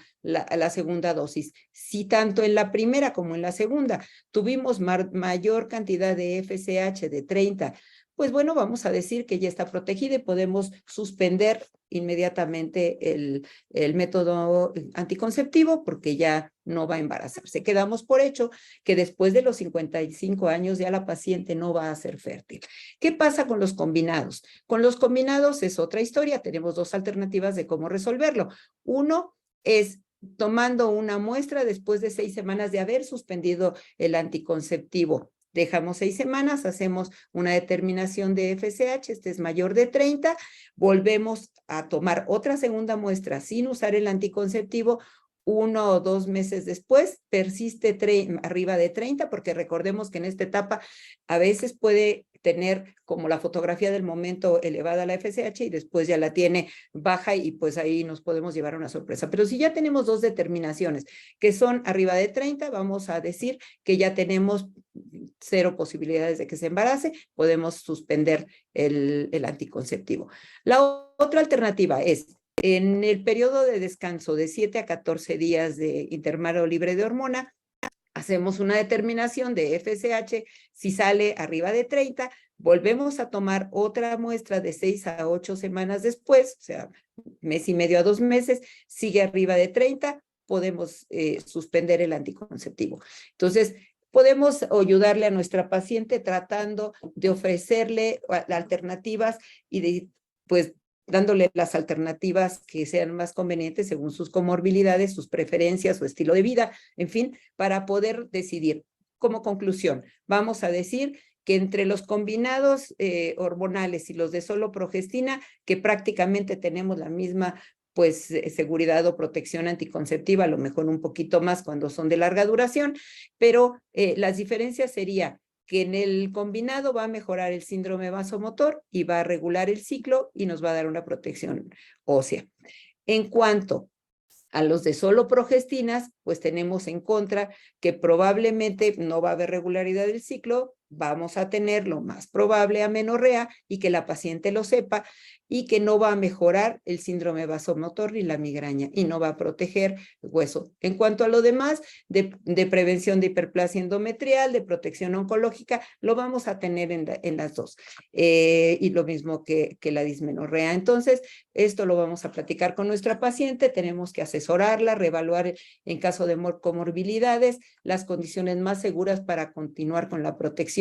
dosis. Si tanto en la primera como en la segunda tuvimos mayor cantidad de FSH de 30, pues bueno, vamos a decir que ya está protegida y podemos suspender inmediatamente el método anticonceptivo porque ya no va a embarazarse. Quedamos por hecho que después de los 55 años ya la paciente no va a ser fértil. ¿Qué pasa con los combinados? Con los combinados es otra historia. Tenemos dos alternativas de cómo resolverlo. Uno es tomando una muestra después de 6 semanas de haber suspendido el anticonceptivo. Dejamos 6 semanas, hacemos una determinación de FSH, este es mayor de 30, volvemos a tomar otra segunda muestra sin usar el anticonceptivo. 1 o 2 meses después persiste arriba de 30, porque recordemos que en esta etapa a veces puede tener como la fotografía del momento elevada la FSH y después ya la tiene baja y pues ahí nos podemos llevar a una sorpresa. Pero si ya tenemos 2 determinaciones que son arriba de 30, vamos a decir que ya tenemos 0 posibilidades de que se embarace, podemos suspender el anticonceptivo. La otra alternativa es, en el periodo de descanso de 7 a 14 días de intervalo libre de hormona, hacemos una determinación de FSH. Si sale arriba de 30, volvemos a tomar otra muestra de 6 a 8 semanas después, o sea, mes y medio a 2 meses, sigue arriba de 30, podemos suspender el anticonceptivo. Entonces, podemos ayudarle a nuestra paciente tratando de ofrecerle alternativas y de, pues, dándole las alternativas que sean más convenientes según sus comorbilidades, sus preferencias, su estilo de vida, en fin, para poder decidir. Como conclusión, vamos a decir que entre los combinados hormonales y los de solo progestina, que prácticamente tenemos la misma pues seguridad o protección anticonceptiva, a lo mejor un poquito más cuando son de larga duración, pero las diferencias sería que en el combinado va a mejorar el síndrome vasomotor y va a regular el ciclo y nos va a dar una protección ósea. En cuanto a los de solo progestinas, pues tenemos en contra que probablemente no va a haber regularidad del ciclo, vamos a tener lo más probable amenorrea y que la paciente lo sepa y que no va a mejorar el síndrome vasomotor ni la migraña y no va a proteger el hueso. En cuanto a lo demás, de prevención de hiperplasia endometrial, de protección oncológica, lo vamos a tener en las dos. Y lo mismo que la dismenorrea. Entonces, esto lo vamos a platicar con nuestra paciente, tenemos que asesorarla, reevaluar en caso de comorbilidades, las condiciones más seguras para continuar con la protección,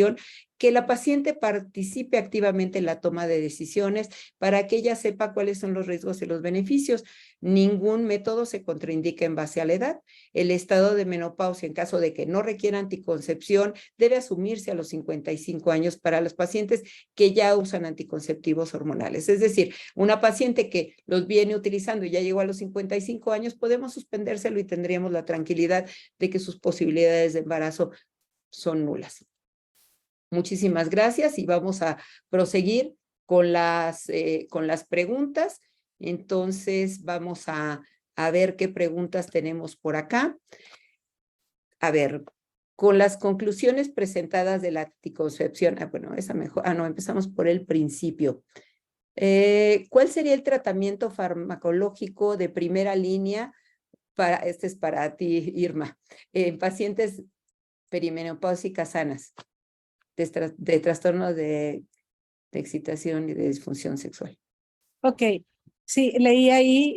que la paciente participe activamente en la toma de decisiones para que ella sepa cuáles son los riesgos y los beneficios. Ningún método se contraindica en base a la edad. El estado de menopausia, en caso de que no requiera anticoncepción, debe asumirse a los 55 años para los pacientes que ya usan anticonceptivos hormonales. Es decir, una paciente que los viene utilizando y ya llegó a los 55 años, podemos suspendérselo y tendríamos la tranquilidad de que sus posibilidades de embarazo son nulas. Muchísimas gracias y vamos a proseguir con las preguntas. Entonces vamos a ver qué preguntas tenemos por acá. A ver, con las conclusiones presentadas de la anticoncepción. Bueno, esa mejor. No, empezamos por el principio. ¿Cuál sería el tratamiento farmacológico de primera línea para, este es para ti, Irma, pacientes perimenopáusicas sanas, de trastornos de excitación y de disfunción sexual? Ok, sí, leí ahí,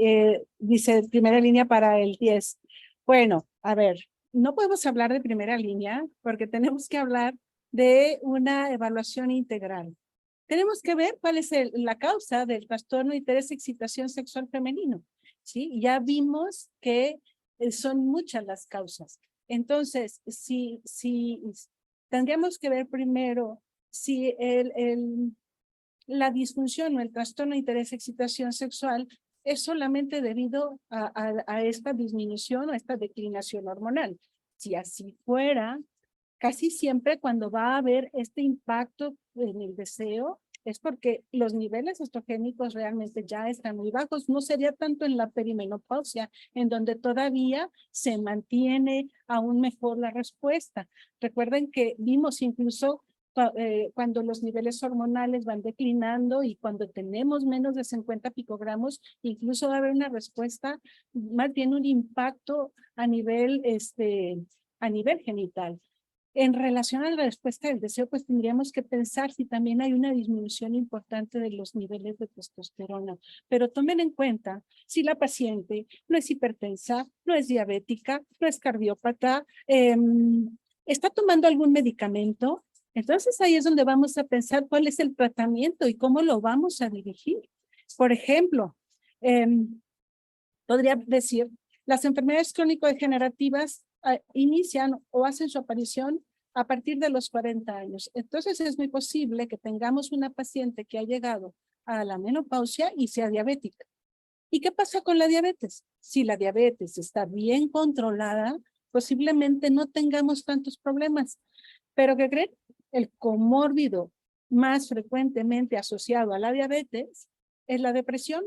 dice primera línea para el 10. Bueno, a ver, no podemos hablar de primera línea porque tenemos que hablar de una evaluación integral. Tenemos que ver cuál es la causa del trastorno de interés y excitación sexual femenino, ¿sí? Ya vimos que son muchas las causas. Entonces, si tendríamos que ver primero si la disfunción o el trastorno de interés y excitación sexual es solamente debido a esta disminución o a esta declinación hormonal. Si así fuera, casi siempre cuando va a haber este impacto en el deseo es porque los niveles estrogénicos realmente ya están muy bajos. No sería tanto en la perimenopausia, en donde todavía se mantiene aún mejor la respuesta. Recuerden que vimos incluso cuando los niveles hormonales van declinando y cuando tenemos menos de 50 picogramos, incluso va a haber una respuesta, más bien un impacto a nivel genital. En relación a la respuesta del deseo, pues tendríamos que pensar si también hay una disminución importante de los niveles de testosterona. Pero tomen en cuenta si la paciente no es hipertensa, no es diabética, no es cardiópata, está tomando algún medicamento. Entonces ahí es donde vamos a pensar cuál es el tratamiento y cómo lo vamos a dirigir. Por ejemplo, podría decir, las enfermedades crónico-degenerativas inician o hacen su aparición a partir de los 40 años. Entonces es muy posible que tengamos una paciente que ha llegado a la menopausia y sea diabética. ¿Y qué pasa con la diabetes? Si la diabetes está bien controlada, posiblemente no tengamos tantos problemas. Pero ¿qué creen? El comórbido más frecuentemente asociado a la diabetes es la depresión.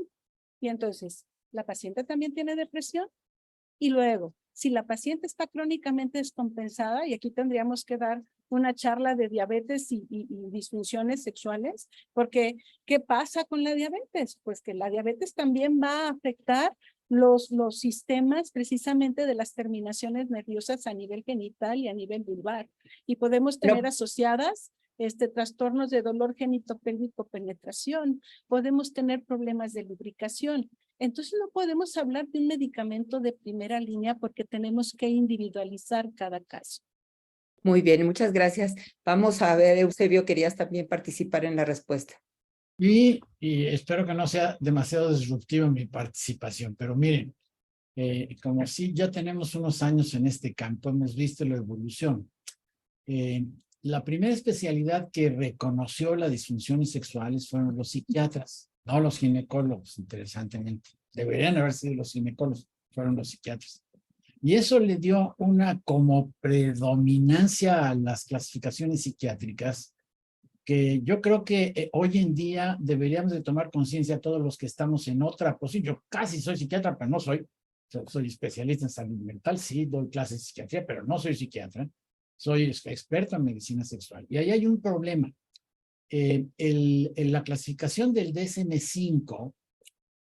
Y entonces, ¿la paciente también tiene depresión? Y luego, si la paciente está crónicamente descompensada, y aquí tendríamos que dar una charla de diabetes y disfunciones sexuales, porque ¿qué pasa con la diabetes? Pues que la diabetes también va a afectar los sistemas precisamente de las terminaciones nerviosas a nivel genital y a nivel vulvar. Y podemos tener asociadas trastornos de dolor genitopélvico penetración, podemos tener problemas de lubricación. Entonces no podemos hablar de un medicamento de primera línea porque tenemos que individualizar cada caso. Muy bien, muchas gracias. Vamos a ver, Eusebio, querías también participar en la respuesta. Y espero que no sea demasiado disruptivo mi participación, pero miren, como sí ya tenemos unos años en este campo, hemos visto la evolución. La primera especialidad que reconoció las disfunciones sexuales fueron los psiquiatras. no los ginecólogos, interesantemente. Deberían haber sido los ginecólogos, fueron los psiquiatras. Y eso le dio una como predominancia a las clasificaciones psiquiátricas, que yo creo que hoy en día deberíamos de tomar conciencia todos los que estamos en otra posición. Yo casi soy psiquiatra, pero no soy. Soy especialista en salud mental, sí, doy clases de psiquiatría, pero no soy psiquiatra. Soy experto en medicina sexual. Y ahí hay un problema. La clasificación del DSM-5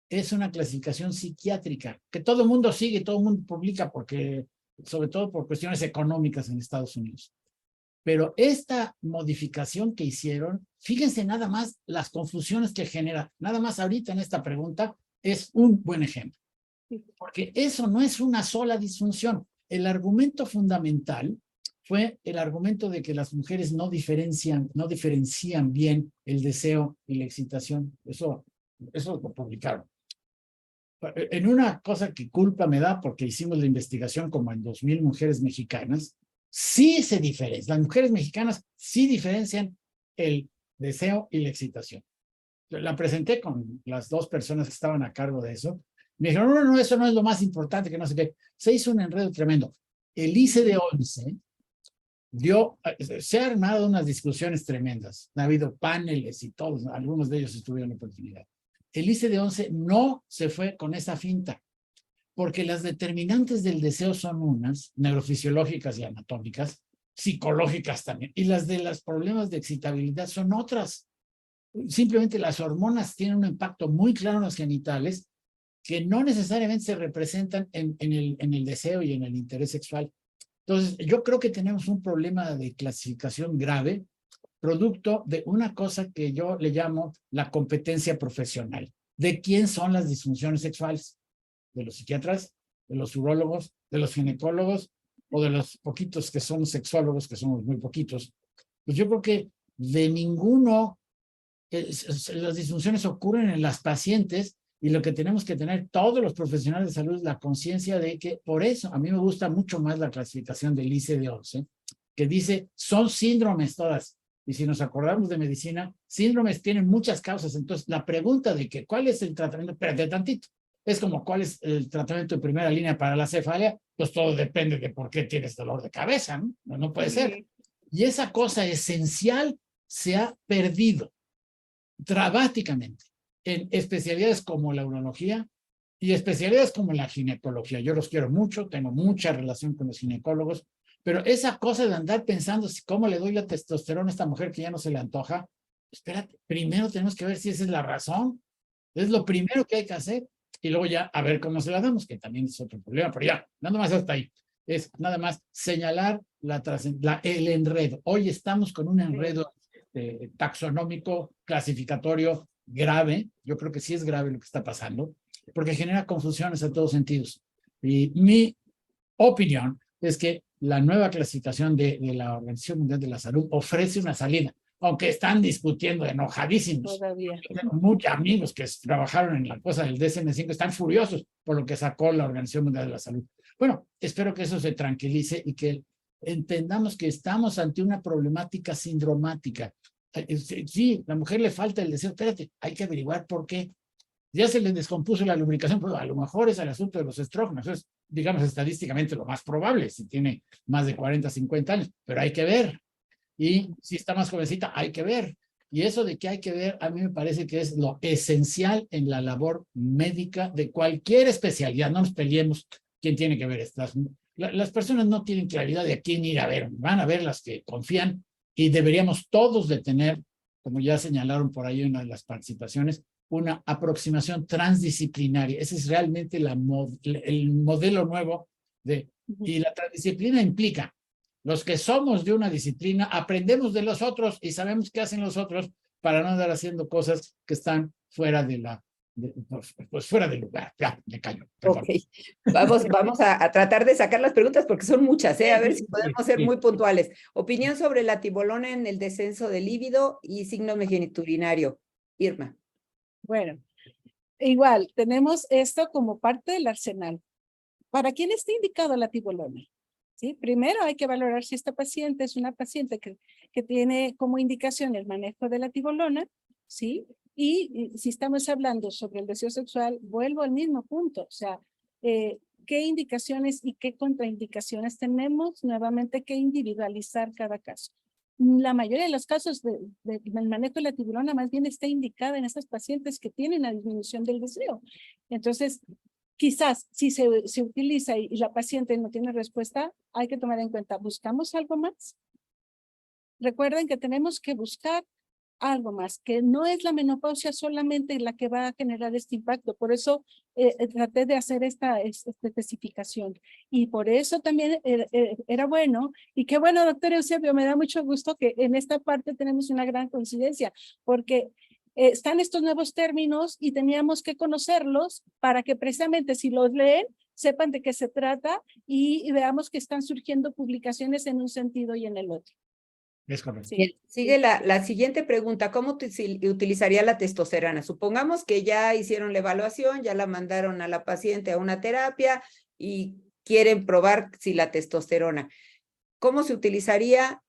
es una clasificación psiquiátrica que todo el mundo sigue, todo el mundo publica, porque, sobre todo por cuestiones económicas en Estados Unidos. Pero esta modificación que hicieron, fíjense nada más las confusiones que genera. Nada más ahorita en esta pregunta es un buen ejemplo. Porque eso no es una sola disfunción. El argumento fundamental fue el argumento de que las mujeres no diferencian bien el deseo y la excitación. Eso lo publicaron. En una cosa que culpa me da, porque hicimos la investigación como en 2,000 mujeres mexicanas, sí se diferencia. Las mujeres mexicanas sí diferencian el deseo y la excitación. La presenté con las 2 personas que estaban a cargo de eso. Me dijeron, no, eso no es lo más importante, que no sé qué. Se hizo un enredo tremendo. El ICD-11 se han armado unas discusiones tremendas. Ha habido paneles y todos, algunos de ellos tuvieron la oportunidad. El ICD-11 no se fue con esa finta, porque las determinantes del deseo son unas, neurofisiológicas y anatómicas, psicológicas también, y las de los problemas de excitabilidad son otras. Simplemente las hormonas tienen un impacto muy claro en los genitales, que no necesariamente se representan en el deseo y en el interés sexual. Entonces, yo creo que tenemos un problema de clasificación grave, producto de una cosa que yo le llamo la competencia profesional. ¿De quién son las disfunciones sexuales? ¿De los psiquiatras, de los urólogos, de los ginecólogos o de los poquitos que somos sexólogos, que somos muy poquitos? Pues yo creo que de ninguno. Las disfunciones ocurren en las pacientes, y lo que tenemos que tener todos los profesionales de salud es la conciencia de que, por eso a mí me gusta mucho más la clasificación del ICD-11, que dice son síndromes todas. Y si nos acordamos de medicina, síndromes tienen muchas causas. Entonces, la pregunta de que cuál es el tratamiento, espérate tantito, es como cuál es el tratamiento de primera línea para la cefalia, pues todo depende de por qué tienes dolor de cabeza, ¿no? No puede ser. Y esa cosa esencial se ha perdido dramáticamente en especialidades como la urología y especialidades como la ginecología. Yo los quiero mucho, tengo mucha relación con los ginecólogos, pero esa cosa de andar pensando cómo le doy la testosterona a esta mujer que ya no se le antoja, espérate, primero tenemos que ver si esa es la razón. Es lo primero que hay que hacer, y luego ya a ver cómo se la damos, que también es otro problema, pero ya, nada más hasta ahí. Es nada más señalar el enredo. Hoy estamos con un enredo taxonómico, clasificatorio grave. Yo creo que sí es grave lo que está pasando, porque genera confusiones en todos sentidos. Y mi opinión es que la nueva clasificación de la Organización Mundial de la Salud ofrece una salida, aunque están discutiendo enojadísimos. Todavía. Tengo muchos amigos que trabajaron en la cosa del DSM-5, están furiosos por lo que sacó la Organización Mundial de la Salud. Bueno, espero que eso se tranquilice y que entendamos que estamos ante una problemática sindromática. Sí, la mujer le falta el deseo, espérate, hay que averiguar por qué. Ya se le descompuso la lubricación, pues a lo mejor es el asunto de los estrógenos, es, digamos, estadísticamente lo más probable, si tiene más de 40, 50 años, pero hay que ver. Y si está más jovencita, hay que ver. Y eso de que hay que ver, a mí me parece que es lo esencial en la labor médica de cualquier especialidad. No nos peleemos quién tiene que ver estas. Las personas no tienen claridad de a quién ir a ver, van a ver las que confían, y deberíamos todos de tener, como ya señalaron por ahí en una de las participaciones, una aproximación transdisciplinaria. Ese es realmente el modelo nuevo y la transdisciplina implica los que somos de una disciplina, aprendemos de los otros y sabemos qué hacen los otros para no andar haciendo cosas que están fuera de pues fuera del lugar. Ya, me callo. Perdón. Ok, vamos a tratar de sacar las preguntas porque son muchas, ¿eh? A ver si podemos ser muy puntuales. Opinión sobre la tibolona en el descenso de líbido y signo genitourinario. Irma. Bueno, igual, tenemos esto como parte del arsenal. ¿Para quién está indicado la tibolona? ¿Sí? Primero hay que valorar si esta paciente es una paciente que tiene como indicación el manejo de la tibolona, ¿sí? Y si estamos hablando sobre el deseo sexual, vuelvo al mismo punto, o sea, qué indicaciones y qué contraindicaciones tenemos, nuevamente que individualizar cada caso. La mayoría de los casos del manejo de la tiburona más bien está indicada en esas pacientes que tienen la disminución del deseo. Entonces, quizás si se utiliza y la paciente no tiene respuesta, hay que tomar en cuenta, ¿buscamos algo más? Recuerden que tenemos que buscar algo más, que no es la menopausia solamente la que va a generar este impacto. Por eso traté de hacer esta especificación. Y por eso también era bueno, y qué bueno, doctor Eusebio, me da mucho gusto que en esta parte tenemos una gran coincidencia, porque están estos nuevos términos y teníamos que conocerlos para que precisamente si los leen, sepan de qué se trata y veamos que están surgiendo publicaciones en un sentido y en el otro. Es correcto. Sí. Bien, sigue la siguiente pregunta. ¿Cómo utilizaría la testosterona? Supongamos que ya hicieron la evaluación, ya la mandaron a la paciente a una terapia y quieren probar si la testosterona. ¿Cómo se utilizaría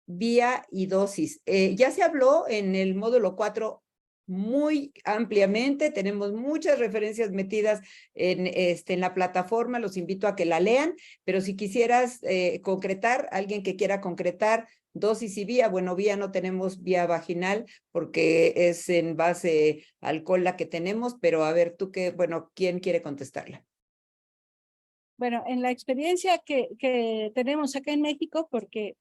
vía y dosis? Ya se habló en el módulo 4 muy ampliamente, tenemos muchas referencias metidas en la plataforma, los invito a que la lean, pero si quisieras concretar, alguien que quiera concretar dosis y vía, bueno, vía no tenemos vía vaginal porque es en base alcohol la que tenemos, pero a ver, tú qué, bueno, ¿quién quiere contestarla? Bueno, en la experiencia que tenemos acá en México, porque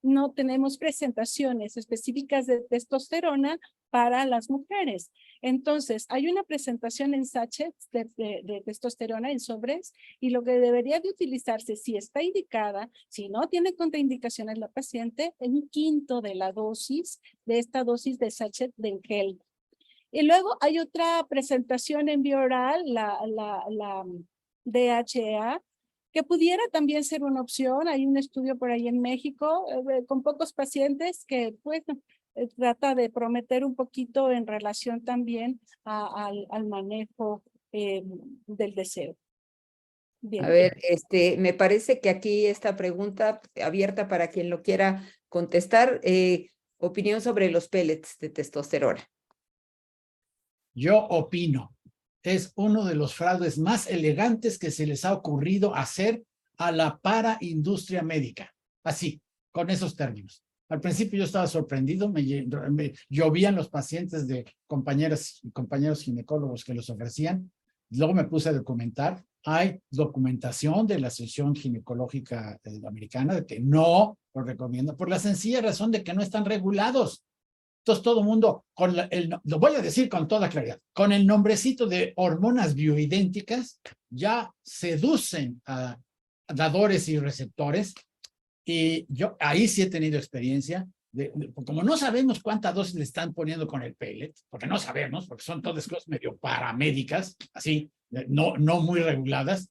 no tenemos presentaciones específicas de testosterona para las mujeres. Entonces, hay una presentación en sachets de testosterona en sobres y lo que debería de utilizarse, si está indicada, si no tiene contraindicaciones la paciente, es 1/5 de la dosis de esta dosis de sachet de gel. Y luego hay otra presentación en vía oral, la DHEA, que pudiera también ser una opción. Hay un estudio por ahí en México con pocos pacientes que pues trata de prometer un poquito en relación también al manejo del deseo. Bien. A ver, me parece que aquí esta pregunta abierta para quien lo quiera contestar, opinión sobre los pellets de testosterona. Yo opino, es uno de los fraudes más elegantes que se les ha ocurrido hacer a la paraindustria médica. Así, con esos términos. Al principio yo estaba sorprendido, me llovían los pacientes de compañeras y compañeros ginecólogos que los ofrecían. Luego me puse a documentar. Hay documentación de la Asociación Ginecológica Americana de que no lo recomienda por la sencilla razón de que no están regulados. Entonces todo el mundo, lo voy a decir con toda claridad, con el nombrecito de hormonas bioidénticas, ya seducen a dadores y receptores. Y yo ahí sí he tenido experiencia, como no sabemos cuánta dosis le están poniendo con el pellet, porque no sabemos, porque son todas cosas medio paramédicas, así, no muy reguladas.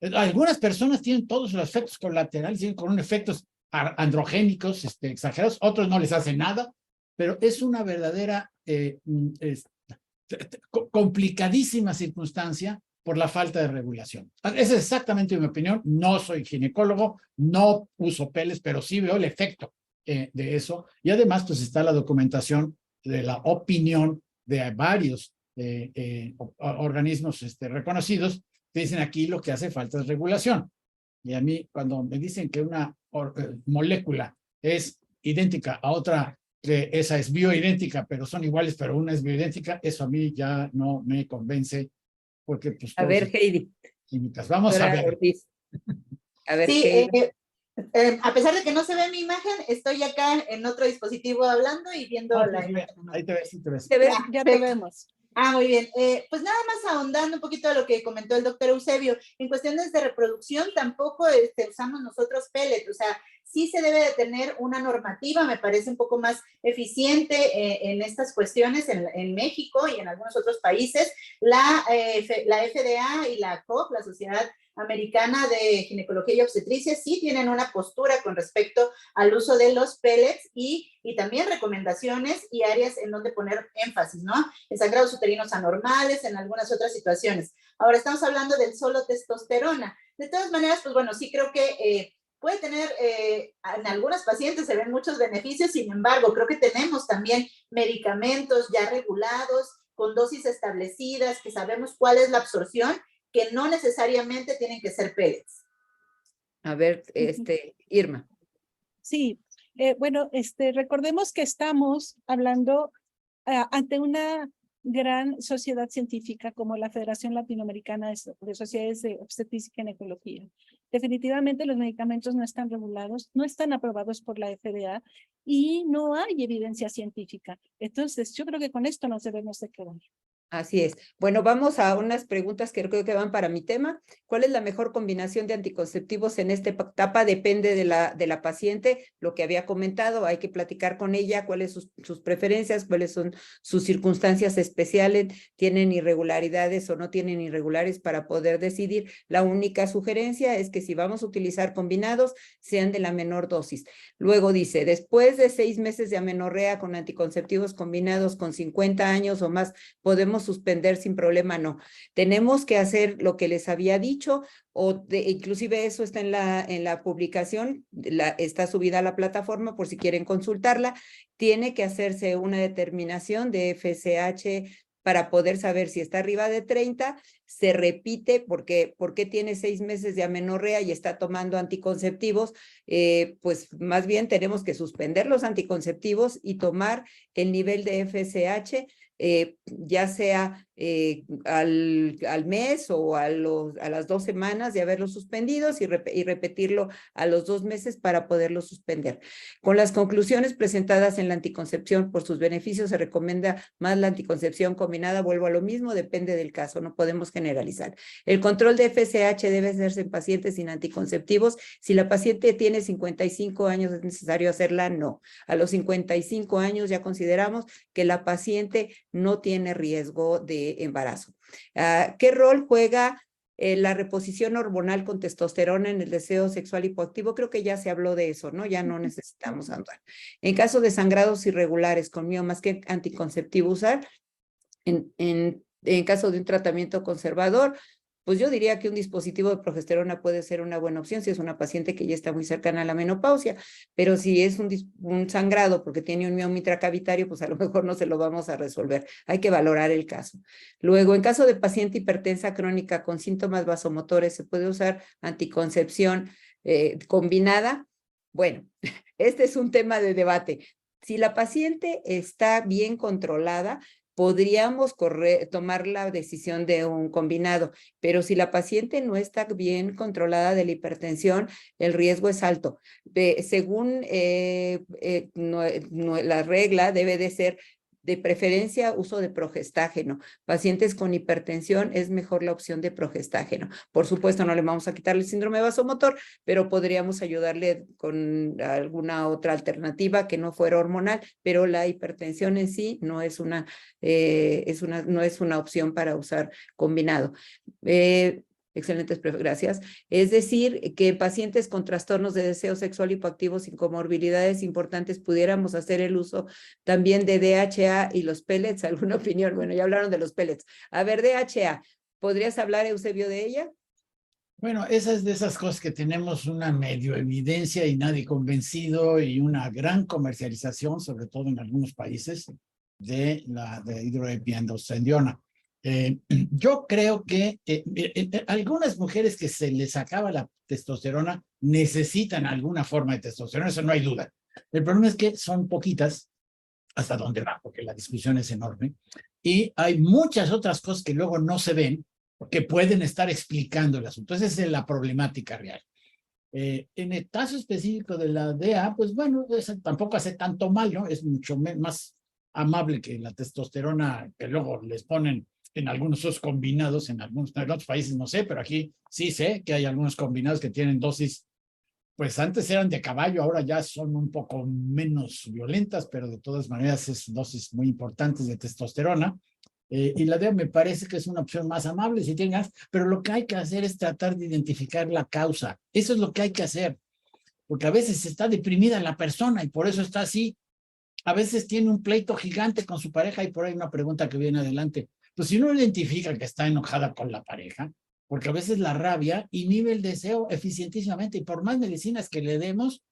Algunas personas tienen todos los efectos colaterales, tienen con efectos androgénicos exagerados, otros no les hace nada, pero es una verdadera complicadísima circunstancia por la falta de regulación. Esa es exactamente mi opinión. No soy ginecólogo, no uso pellets, pero sí veo el efecto de eso. Y además, pues está la documentación de la opinión de varios organismos reconocidos que dicen aquí lo que hace falta es regulación. Y a mí, cuando me dicen que una molécula es idéntica a otra, que esa es bioidéntica, pero son iguales, pero una es bioidéntica, eso a mí ya no me convence. Porque, pues, A ver, Heidi. Químicas. Vamos a ver. Ortiz. A ver, sí, Heidi. A pesar de que no se ve mi imagen, estoy acá en otro dispositivo hablando y viendo la imagen. Ahí te ves, sí te ves. Ya te vemos. Muy bien. Pues nada más ahondando un poquito de lo que comentó el doctor Eusebio, en cuestiones de reproducción tampoco usamos nosotros pellets, o sea, sí se debe de tener una normativa, me parece un poco más eficiente en estas cuestiones en México y en algunos otros países. La FDA y la COP, la Sociedad Americana de Ginecología y Obstetricia, sí tienen una postura con respecto al uso de los pellets y también recomendaciones y áreas en donde poner énfasis, ¿no? En sangrados uterinos anormales, en algunas otras situaciones. Ahora estamos hablando del solo testosterona. De todas maneras, pues bueno, sí creo que puede tener, en algunas pacientes se ven muchos beneficios, sin embargo, creo que tenemos también medicamentos ya regulados, con dosis establecidas, que sabemos cuál es la absorción, que no necesariamente tienen que ser pellets. A ver, Irma. Sí, bueno, recordemos que estamos hablando ante una gran sociedad científica como la Federación Latinoamericana de Sociedades de Obstetricia y Ginecología. Definitivamente los medicamentos no están regulados, no están aprobados por la FDA y no hay evidencia científica. Entonces, yo creo que con esto nos debemos de quedar. Así es. Bueno, vamos a unas preguntas que creo que van para mi tema. ¿Cuál es la mejor combinación de anticonceptivos en esta etapa? Depende de la paciente, lo que había comentado, hay que platicar con ella, cuáles son sus preferencias, cuáles son sus circunstancias especiales, tienen irregularidades o no tienen irregulares para poder decidir. La única sugerencia es que si vamos a utilizar combinados, sean de la menor dosis. Luego dice, después de 6 meses de amenorrea con anticonceptivos combinados con 50 años o más, podemos suspender sin problema, no. Tenemos que hacer lo que les había dicho, inclusive eso está en la publicación, está subida a la plataforma por si quieren consultarla. Tiene que hacerse una determinación de FSH para poder saber si está arriba de 30, se repite porque tiene 6 meses de amenorrea y está tomando anticonceptivos, pues más bien tenemos que suspender los anticonceptivos y tomar el nivel de FSH, ya sea al mes o a las 2 semanas de haberlo suspendido y repetirlo a los 2 meses para poderlo suspender. Con las conclusiones presentadas en la anticoncepción, por sus beneficios se recomienda más la anticoncepción combinada, vuelvo a lo mismo, depende del caso, no podemos generalizar. El control de FSH debe hacerse en pacientes sin anticonceptivos. Si la paciente tiene 55 años, ¿es necesario hacerla? No. A los 55 años ya consideramos que la paciente no tiene riesgo de embarazo. ¿Qué rol juega la reposición hormonal con testosterona en el deseo sexual hipoactivo? Creo que ya se habló de eso, ¿no? Ya no necesitamos andar. En caso de sangrados irregulares con miomas, ¿qué anticonceptivo usar? En caso de un tratamiento conservador, pues yo diría que un dispositivo de progesterona puede ser una buena opción si es una paciente que ya está muy cercana a la menopausia, pero si es un sangrado porque tiene un mioma intracavitario, pues a lo mejor no se lo vamos a resolver. Hay que valorar el caso. Luego, en caso de paciente hipertensa crónica con síntomas vasomotores, ¿se puede usar anticoncepción combinada? Bueno, este es un tema de debate. Si la paciente está bien controlada, podríamos tomar la decisión de un combinado, pero si la paciente no está bien controlada de la hipertensión, el riesgo es alto. Según la regla, debe de ser de preferencia uso de progestágeno. Pacientes con hipertensión es mejor la opción de progestágeno. Por supuesto, no le vamos a quitarle el síndrome vasomotor, pero podríamos ayudarle con alguna otra alternativa que no fuera hormonal, pero la hipertensión en sí no es una opción para usar combinado. Excelentes, gracias. Es decir, que pacientes con trastornos de deseo sexual hipoactivos sin comorbilidades importantes pudiéramos hacer el uso también de DHA y los pellets. ¿Alguna opinión? Bueno, ya hablaron de los pellets. A ver, DHA, ¿podrías hablar, Eusebio, de ella? Bueno, esa es de esas cosas que tenemos una medio evidencia y nadie convencido y una gran comercialización, sobre todo en algunos países, de hidroepiandrostenediona. Yo creo que algunas mujeres que se les acaba la testosterona necesitan alguna forma de testosterona, eso no hay duda. El problema es que son poquitas, hasta donde va, porque la discusión es enorme, y hay muchas otras cosas que luego no se ven, porque pueden estar explicando el asunto. Esa es la problemática real. En el caso específico de la DA, pues bueno, tampoco hace tanto mal, ¿no? Es mucho más amable que la testosterona que luego les ponen en algunos otros combinados, en otros países no sé, pero aquí sí sé que hay algunos combinados que tienen dosis, pues antes eran de caballo, ahora ya son un poco menos violentas, pero de todas maneras es dosis muy importantes de testosterona. Y la DEA me parece que es una opción más amable si tengas, pero lo que hay que hacer es tratar de identificar la causa. Eso es lo que hay que hacer, porque a veces está deprimida la persona y por eso está así. A veces tiene un pleito gigante con su pareja y por ahí una pregunta que viene adelante. Pues si no identifica que está enojada con la pareja, porque a veces la rabia inhibe el deseo eficientísimamente y por más medicinas que le demos,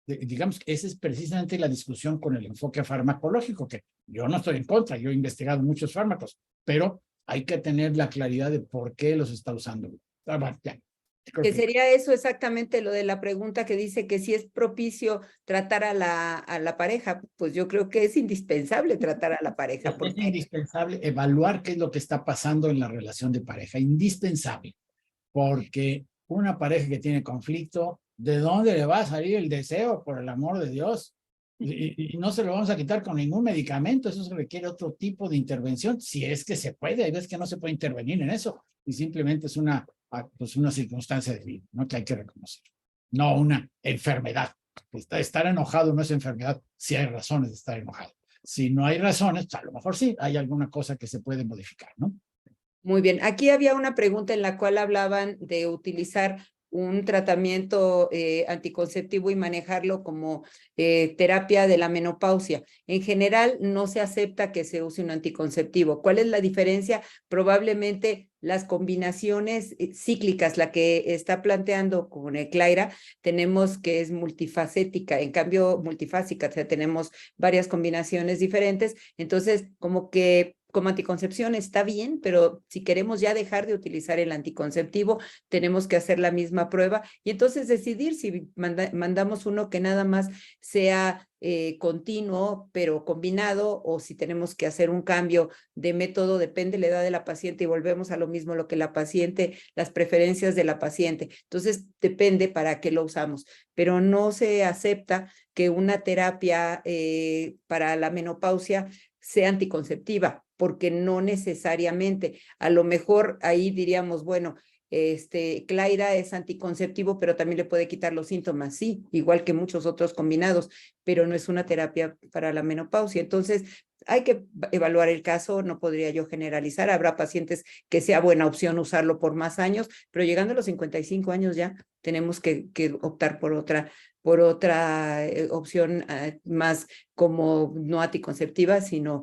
digamos que esa es precisamente la discusión con el enfoque farmacológico, que yo no estoy en contra, yo he investigado muchos fármacos, pero hay que tener la claridad de por qué los está usando. Bueno, ya. Que sería eso exactamente lo de la pregunta que dice que si es propicio tratar a la pareja, pues yo creo que es indispensable tratar a la pareja. Es indispensable evaluar qué es lo que está pasando en la relación de pareja, indispensable, porque una pareja que tiene conflicto, ¿de dónde le va a salir el deseo, por el amor de Dios? Y no se lo vamos a quitar con ningún medicamento, eso se requiere otro tipo de intervención, si es que se puede, hay veces que no se puede intervenir en eso, y simplemente es una circunstancia de vida, ¿no? Que hay que reconocer, no una enfermedad. Estar enojado no es enfermedad, si hay razones de estar enojado. Si no hay razones, pues a lo mejor sí, hay alguna cosa que se puede modificar, ¿no? Muy bien, aquí había una pregunta en la cual hablaban de utilizar un tratamiento anticonceptivo y manejarlo como terapia de la menopausia. En general, no se acepta que se use un anticonceptivo. ¿Cuál es la diferencia? Probablemente las combinaciones cíclicas, la que está planteando con el Clayra, tenemos que es multifacética, en cambio multifásica, o sea, tenemos varias combinaciones diferentes, entonces como que como anticoncepción está bien, pero si queremos ya dejar de utilizar el anticonceptivo, tenemos que hacer la misma prueba y entonces decidir si mandamos uno que nada más sea continuo, pero combinado, o si tenemos que hacer un cambio de método, depende de la edad de la paciente y volvemos a lo mismo, lo que la paciente, las preferencias de la paciente. Entonces, depende para qué lo usamos, pero no se acepta que una terapia para la menopausia sea anticonceptiva, porque no necesariamente. A lo mejor ahí diríamos, bueno, Clayra es anticonceptivo, pero también le puede quitar los síntomas, sí, igual que muchos otros combinados, pero no es una terapia para la menopausia. Entonces, hay que evaluar el caso, no podría yo generalizar, habrá pacientes que sea buena opción usarlo por más años, pero llegando a los 55 años ya tenemos que optar por otra opción más como no anticonceptiva, sino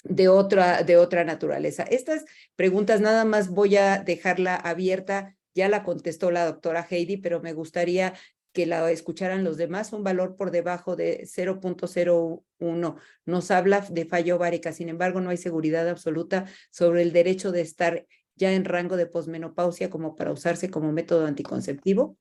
de otra naturaleza. Estas preguntas nada más voy a dejarla abierta, ya la contestó la doctora Heidi, pero me gustaría que la escucharan los demás. Un valor por debajo de 0.01 nos habla de falla ovárica, sin embargo no hay seguridad absoluta sobre el derecho de estar ya en rango de posmenopausia como para usarse como método anticonceptivo.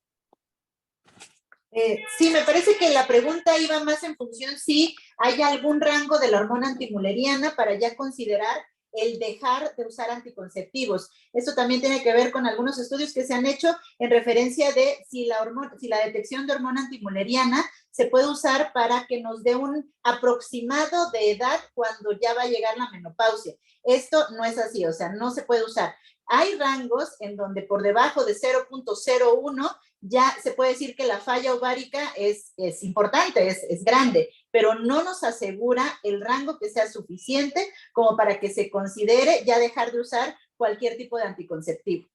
Sí, me parece que la pregunta iba más en función si hay algún rango de la hormona antimuleriana para ya considerar el dejar de usar anticonceptivos. Esto también tiene que ver con algunos estudios que se han hecho en referencia de si la detección de hormona antimuleriana se puede usar para que nos dé un aproximado de edad cuando ya va a llegar la menopausia. Esto no es así, o sea, no se puede usar. Hay rangos en donde por debajo de 0.01 ya se puede decir que la falla ovárica es importante, es grande, pero no nos asegura el rango que sea suficiente como para que se considere ya dejar de usar cualquier tipo de anticonceptivo.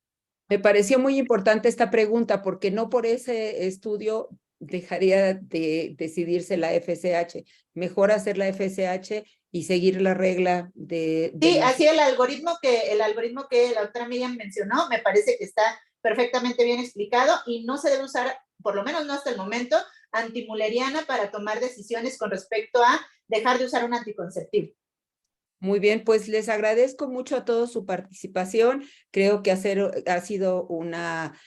Me pareció muy importante esta pregunta porque no por ese estudio dejaría de decidirse la FSH. Mejor hacer la FSH y seguir la regla de sí, así el algoritmo que la doctora Miriam mencionó, me parece que está perfectamente bien explicado y no se debe usar, por lo menos no hasta el momento, antimuleriana para tomar decisiones con respecto a dejar de usar un anticonceptivo. Muy bien, pues les agradezco mucho a todos su participación. Creo que ha sido una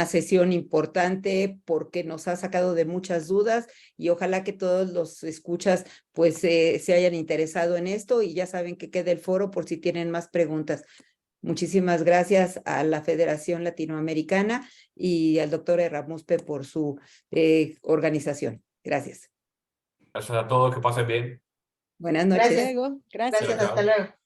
sesión importante porque nos ha sacado de muchas dudas y ojalá que todos los escuchas pues se hayan interesado en esto y ya saben que queda el foro por si tienen más preguntas. Muchísimas gracias a la Federación Latinoamericana y al doctor Erramuspe por su organización. Gracias. Gracias a todos, que pasen bien. Buenas noches. Gracias. Luego, gracias. Gracias, hasta luego.